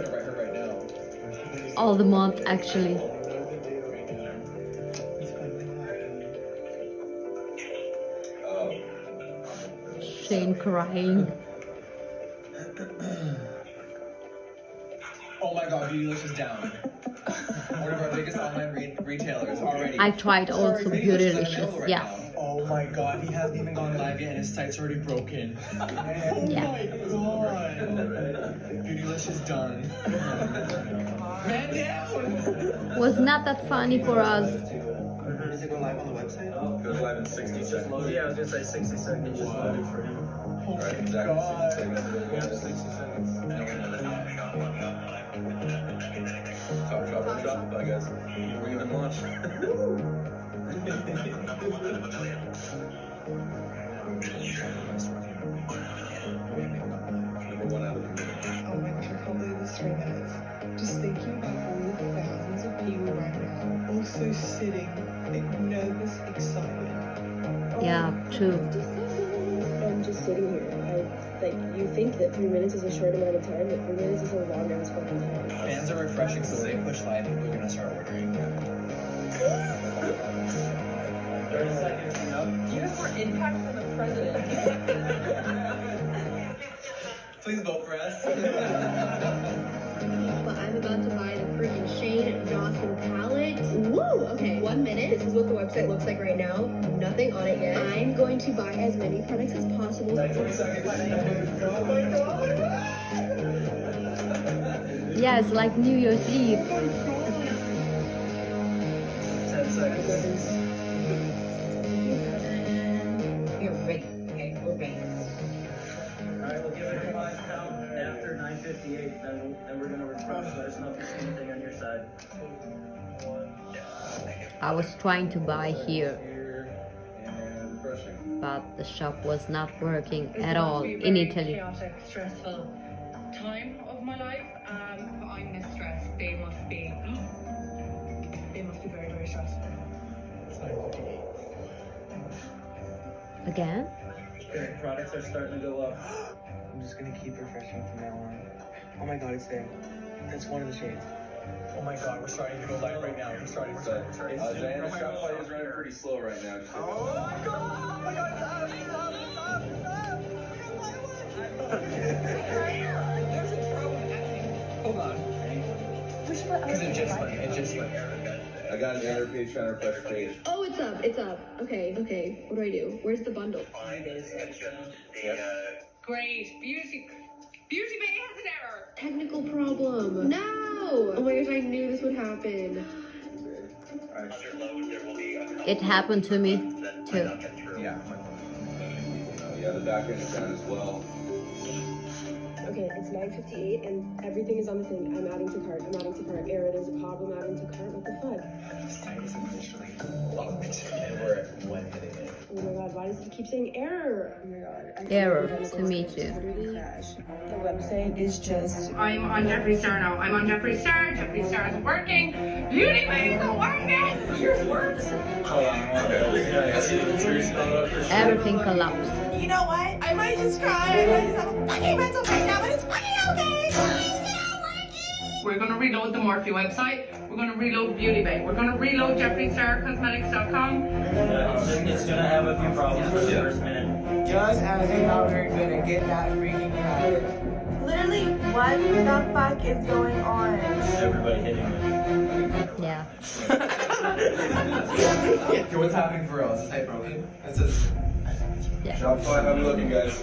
All the month actually. Shane crying. Oh my god, Beautylicious is down. One of our biggest online retailers already. I tried also Beautylicious, yeah. Oh my god, he hasn't even gone live yet and his site's already broken. Oh Yeah. my god. Beautylicious done. Man down! Was not that funny for us. Does it go live on the website? It goes live in 60 seconds. Yeah, I was gonna say 60 seconds just loaded for him. Oh my Exactly. god. 60 seconds. Shopify, guys. We're even launched. Number one out of the Oh my gosh, I can't believe this 3 minutes. Just thinking about all the thousands of people right now, also sitting, like, nervous, excited. Yeah, true. I'm just sitting here. Like, you think that 3 minutes is a short amount of time, but 3 minutes is a long ass fucking time. Fans are refreshing, so when they push live, people are gonna start ordering. 30 seconds up. You have more impact than the president. Please vote for us. But I'm about to buy the freaking Shane Dawson palette. Woo! Okay, 1 minute. This is what the website looks like right now. Nothing on it yet. I'm going to buy as many products as possible. 20 seconds. Oh my god. Yeah, it's like New Year's Eve. 10 seconds. You're ready. Okay, we're ready. Alright, we'll give it a 5 count after 9:58. Then we're gonna refresh. Let us know if you see anything on your side. I was trying to buy here, and refreshing. but the shop was not working It's at going to all be a in very Italy. chaotic, stressful time of my life, but I'm this stressed. They must be very, very stressed. Again? Okay, products are starting to go up. I'm just gonna keep refreshing from now on. Oh my god, it's there. That's one of the shades. Oh my god, we're starting to go live right now. We're starting. Diana, Shopify is running pretty slow right now. Just Oh my god! Oh my god! It's up! Hold on. Because it just went. I got an error page trying to refresh page. Oh, it's up. It's up. Okay. What do I do? Where's the bundle? Great. Beauty Bay has an error. Technical problem. No! Oh my gosh, I knew this would happen. It happened to me too. Yeah. Yeah, the back end is down as well. Okay, it's 9:58 and everything is on the thing. I'm adding to cart. Error, there's a problem adding to cart. What the fuck? The site is officially locked. And we're at 1 minute in. Oh my god, why does it keep saying error? Oh my god. Error to me too. The website is just... I'm on Jeffree Star now. I'm on Jeffree Star. Jeffree Star isn't working. Beauty Bay isn't working. Yours works. Everything collapsed. You know what? I might just cry. I might just have a fucking mental breakdown, but it's fucking okay. We're going to reload the Morphe website. We're going to reload Beauty Bay. We're going to reload JeffreeStarCosmetics.com. It's gonna have a few problems for the first minute. Just as you how we're gonna get that freaking pattern. Literally, what the fuck is going on? Everybody hitting it. Yeah. Okay, what's happening for real? Is the site broken? It says Yeah. Shopify, how we looking, guys?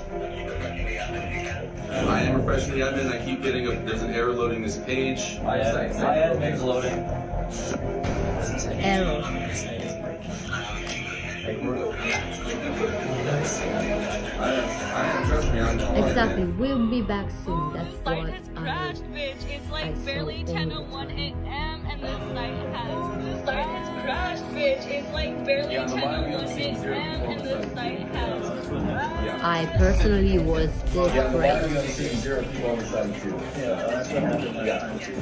I am refreshing the admin. I keep getting there's an error loading this page. My admin's loading. Error. Exactly. We'll be back soon. That's what crashed, bitch. It's like barely 10:01 a.m. and the site is crashed, bitch. It's like barely 10:01 a.m. and the site has. I personally was this Yeah, great. I'm seeing 0 people on the side too. Yeah, that's what happened last time too.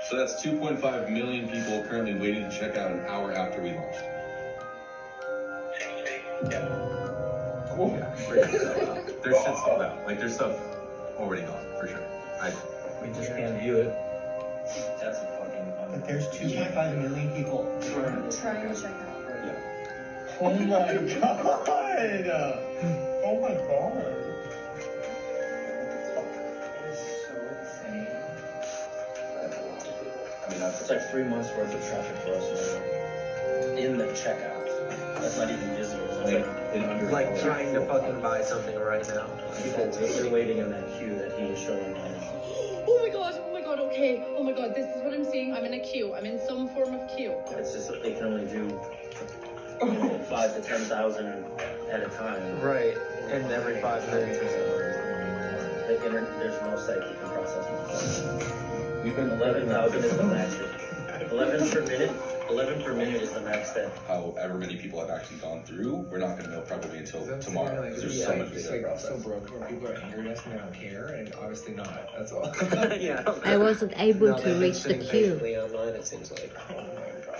So that's 2.5 million people currently waiting to check out an hour after we launched. Yeah. Cool. There's shit sold out. Like there's stuff already gone for sure. We just can't view it. That's a fucking. But there's 2.5 million people Trying to check out. Oh my god! Oh my god! It's like 3 months worth of traffic for us now. In the checkout. That's not even visitors. That's Like trying to fucking buy something right now. people they're waiting in that queue that he was showing us. Oh my god, okay. Oh my god, this is what I'm seeing. I'm in a queue. I'm in some form of queue. It's just that they can only do 5 to 10,000 at a time. Right, and every 5 minutes. There's no site that can process more. We've been 11,000 is the max. 11 per minute. 11 per minute is the max that. However many people have actually gone through, we're not going to know probably until tomorrow because there's so much data to process. So broken where people are angry at us and they don't care, and obviously not. That's all. Yeah. I wasn't able to reach the queue. Online, it seems like.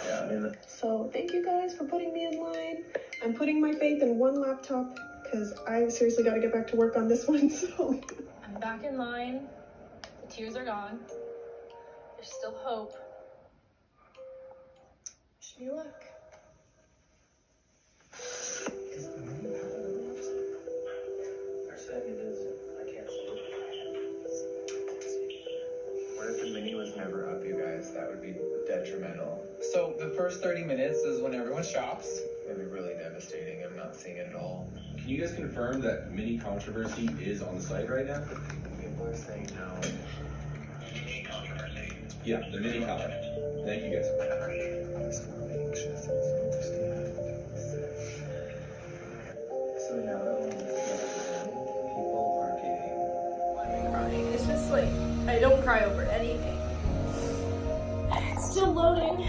Yeah. I mean, So thank you guys for putting me in line. I'm putting my faith in one laptop because I seriously got to get back to work on this one. So I'm back in line. The tears are gone. There's still hope. Wish me luck. they're saying it is. I can't see it. What if the mini was never up, you guys? That would be detrimental. So the first 30 minutes is when everyone shops. That'd be really devastating. I'm not seeing it at all. Can you guys confirm that mini controversy is on the site right now? People are saying no. Yeah, the mini palette. Thank you guys. So now that people are getting. Why am I crying? It's just like, I don't cry over anything. It's still loading.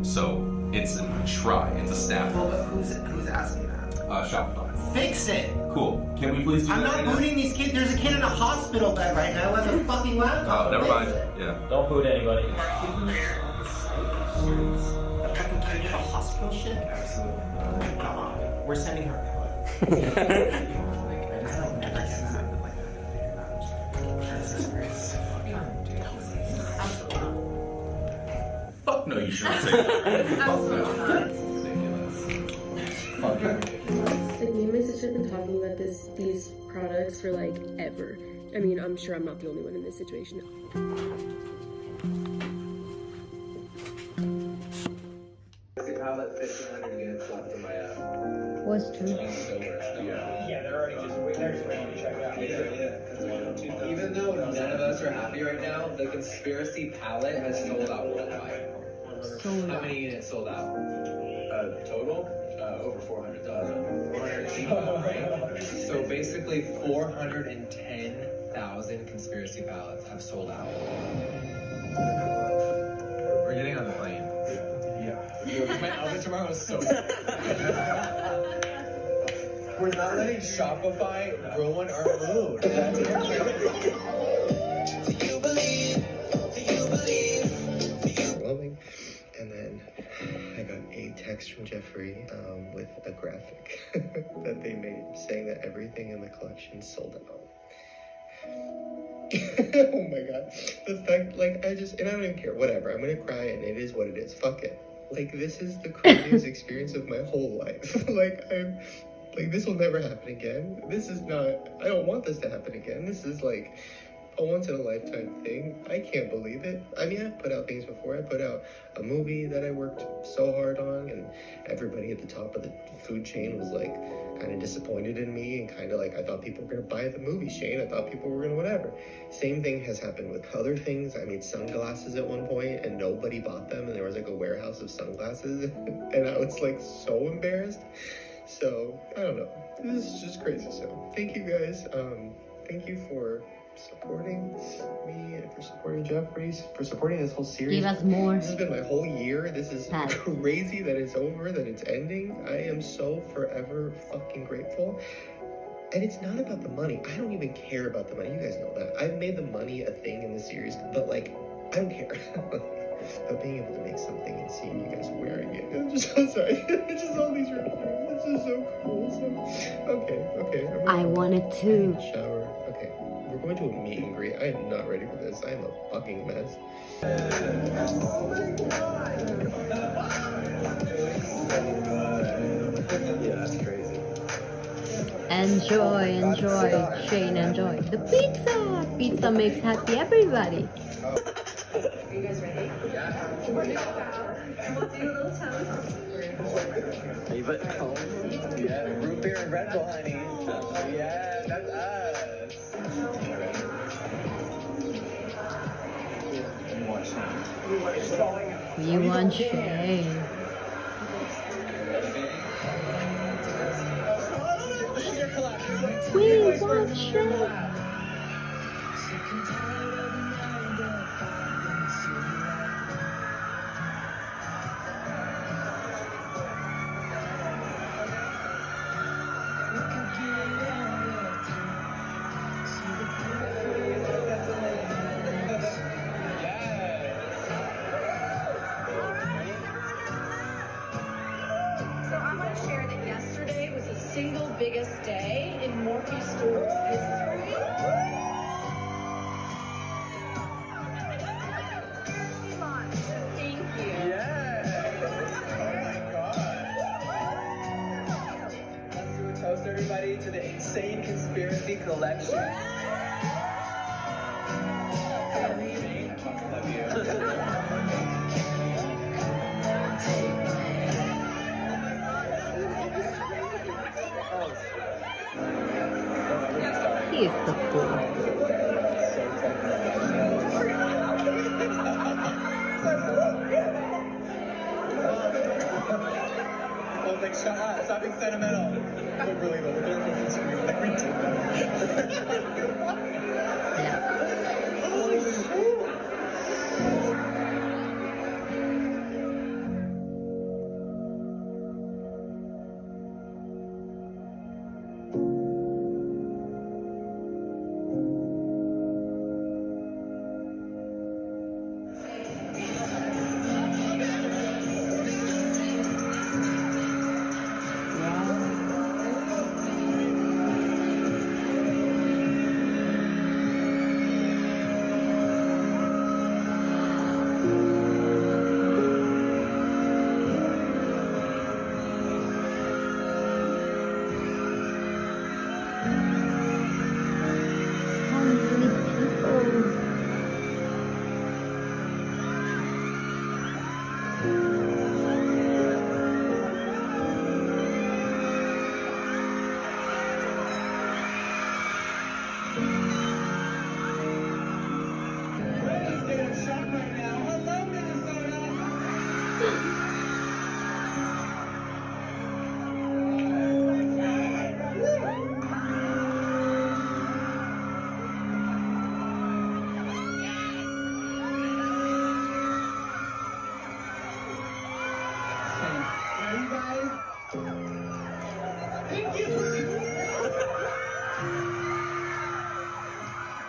So it's a try. It's a snap. Well, but who's asking that? Shopify. Fix it! Cool. Can we please do I'm that not right now? booting these kids. There's a kid in a hospital bed right now with a fucking laptop. Oh, never mind. Yeah. Don't boot anybody. Fucking kid in a hospital shit? Absolutely. Oh my god. We're sending her out. I just don't never get that. Fuck no, you shouldn't say that. Fuck no. Fuck no. like me and my sister have been talking about these products for like ever. I mean, I'm sure I'm not the only one in this situation. Palette 1,500 units left in my app. Was true. Yeah, they're already just waiting to check out. Even though none of us are happy right now, the conspiracy palette has sold out worldwide. How many units sold out? Total? Over 400,000. So basically 410,000 conspiracy palettes have sold out. We're getting on the plane. Yeah. My outfit tomorrow is so We're not letting Shopify ruin our mood. Do you believe? And then I got a text from Jeffree with a graphic that they made saying that everything in the collection sold out. Oh my god. The fact, like, and I don't even care, whatever. I'm gonna cry and it is what it is. Fuck it. Like, this is the craziest experience of my whole life. Like, this will never happen again. This is not, I don't want this to happen again. This is like, a once-in-a-lifetime thing. I can't believe it. I mean, I've put out things before. I put out a movie that I worked so hard on, and everybody at the top of the food chain was like kind of disappointed in me, and kind of like, I thought people were going to buy the movie, Shane. I thought people were going to whatever. Same thing has happened with other things. I made sunglasses at one point, and nobody bought them, and there was like a warehouse of sunglasses, and I was like so embarrassed. So, I don't know. This is just crazy. So, thank you guys. Thank you for supporting me, and for supporting Jeffree, for supporting this whole series. Give us more. This has been my whole year. This is crazy that it's over, that it's ending. I am so forever fucking grateful. And it's not about the money. I don't even care about the money. You guys know that. I've made the money a thing in the series, but like, I don't care. But being able to make something and seeing you guys wearing it, I'm just so sorry. It's just all these references. It's just so cool. So, okay. I wanted to. Shower. Okay. We're going to a meet and greet. I am not ready for this. I am a fucking mess. Yeah, that's crazy. Enjoy, Shane, enjoy. The pizza! Pizza makes happy everybody. Are you guys ready? Yeah. So we're gonna bow, and we'll do a little toast. Leave it home. Yeah, root beer and Red Bull, honey. Yeah, that's us. You want Shane. We want Shane. Single biggest day in Morphe Store's history. Thank you. Yeah. Oh my god. Let's do a toast, everybody, to the Insane Conspiracy Collection. Love you. He is so cool. I was like, shut up, stop being sentimental. But really though, they're from the screen, like we did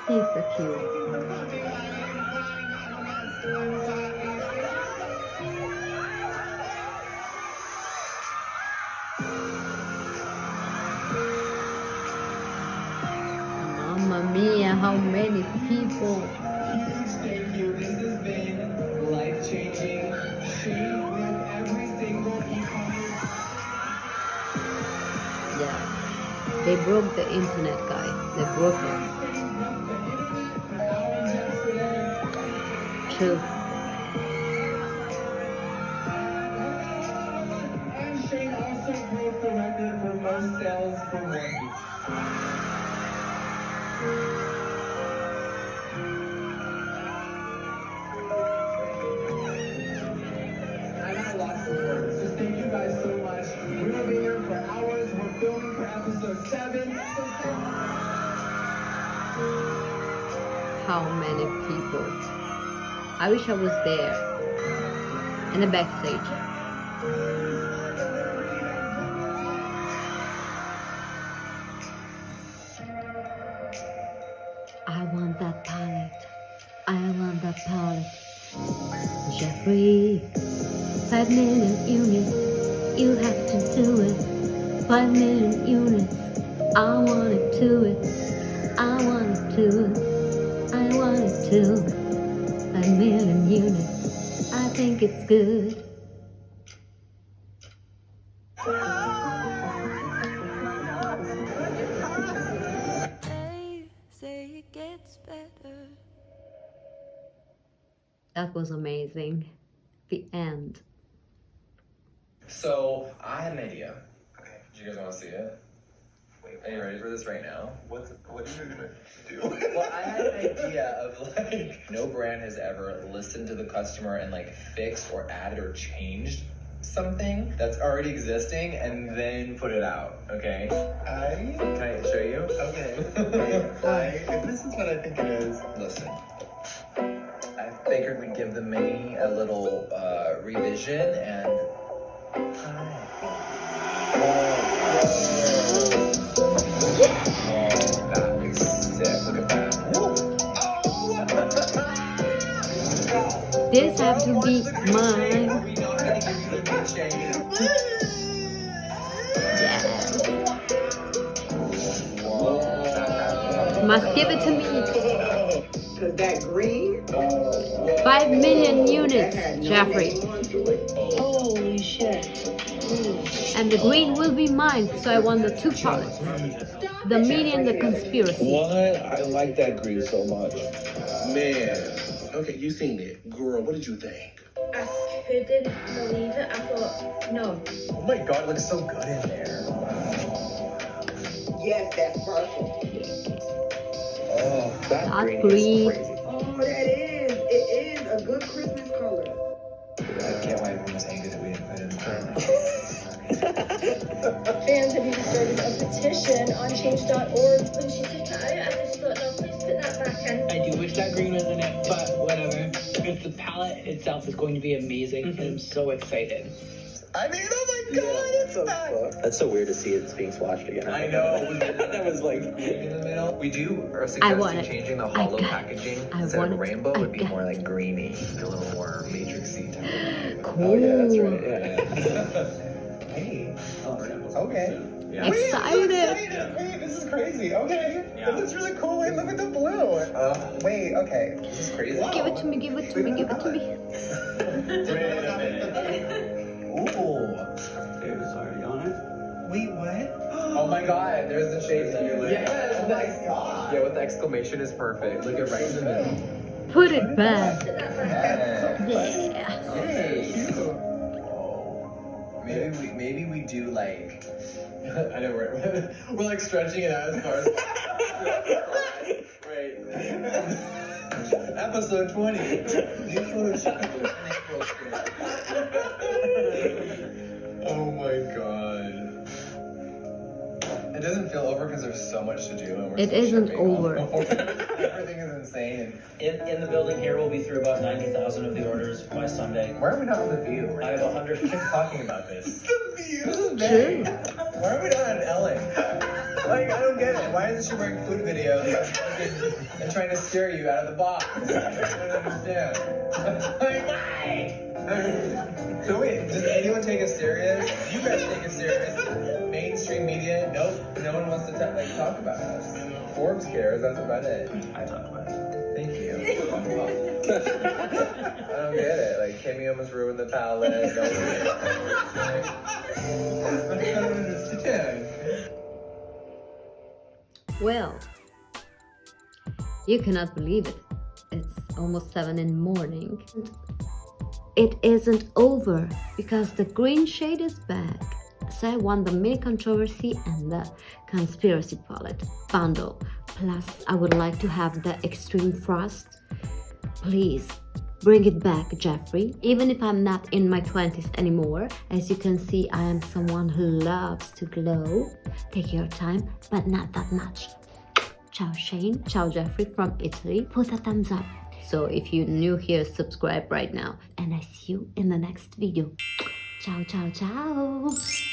He's so cute. Mamma mia, how many people. Thank you. This has been life-changing. Shane with every single e-commerce. Yeah. They broke the internet, guys. They broke it. too. And Shane also broke the record for most sales for one week. I'm at a loss for words. Just thank you guys so much. We're gonna be here for hours. We're filming for episode 7. How many people? I wish I was there in the backstage. I want that palette. I want that palette. Jeffree, 5 million units. You have to do it. 5 million units. I want it to it. I want it to it. I want it to 5 million units. I think it's good. They say it gets better. That was amazing. The end. So, I had an idea. Okay. Do you guys want to see it? Wait, are you ready for this right now? What are you gonna do? Well, I had an idea of like, no brand has ever listened to the customer and like fixed or added or changed something that's already existing and then put it out, okay? Can I show you? Okay. If this is what I think it is, Listen. I figured we'd give the mini a little revision and... That is sick. Look at that. This have to be mine. Yes. Must give it to me. Cause that green. 5 million units, Jeffree. Holy shit. And the green will be mine, so I want the 2 palettes. The mini and the conspiracy. What? I like that green so much. Man. Okay, you seen it. Girl, what did you think? I couldn't believe it. I thought, no. Oh my god, it looks so good in there. Yes, that's purple. Oh, that Not green green. is crazy. Oh, that is. It is a good Christmas color. I get why everyone was angry that we didn't put it in the trailer. Fans have even started a petition on change.org. When she said that, I just thought, no, please put that back in. I do wish that green was in it, but whatever. Because the palette itself is going to be amazing, and I'm so excited. I mean, oh my god, it's back! That's so weird to see it's being swatched again. I know. That was like In the middle. We are I want suggesting it. changing the I hollow got it. packaging. I Instead want of it. rainbow, I would be got more like greeny, a little more matrixy type. Cool. Oh yeah, that's right. Yeah. Hey. Okay. Yeah. Excited. Wait, this is crazy. Okay. Yeah. It looks really cool. Wait, look at the blue. Wait, okay. This is crazy. Give it to me, give it to me, give it to me. Wait a minute. Ooh. It was already on it. Wait, what? Oh my god, there's the shades that you're like. Yes, oh my god. Yeah, with the exclamation is perfect. Look at right in the middle. Put it back. Yeah. Yeah. Hey. Maybe we do like I know we're like stretching it out as far as right. Episode 20. New Photoshop. Oh my god. It doesn't feel over because there's so much to do. And we're It still isn't shipping over. Everything is insane. In the building here, we'll be through about 90,000 of the orders by Sunday. Why are we not on the View? I have 100. Keep talking about this. The View. This is True. big. Why are we not on Ellen? Like, I don't get it. Why isn't she wearing food videos and trying to scare you out of the box? I don't understand. Like, why? So wait, does anyone take us serious? You guys take us serious. Mainstream media, nope. No one wants to talk about us. Forbes cares, that's about it. I talk about it. Thank you. I don't get it. Like, Kimmy almost ruined the palette. I don't understand. Well, you cannot believe it. It's almost 7 in the morning. And it isn't over because the green shade is back. So I want the mini controversy and the conspiracy palette bundle. Plus, I would like to have the extreme frost. Please bring it back, Jeffree. Even if I'm not in my 20s anymore, as you can see, I am someone who loves to glow. Take your time, but not that much. Ciao Shane, ciao Jeffree from Italy. Put a thumbs up. So if you're new here, subscribe right now. And I see you in the next video. Ciao, ciao, ciao.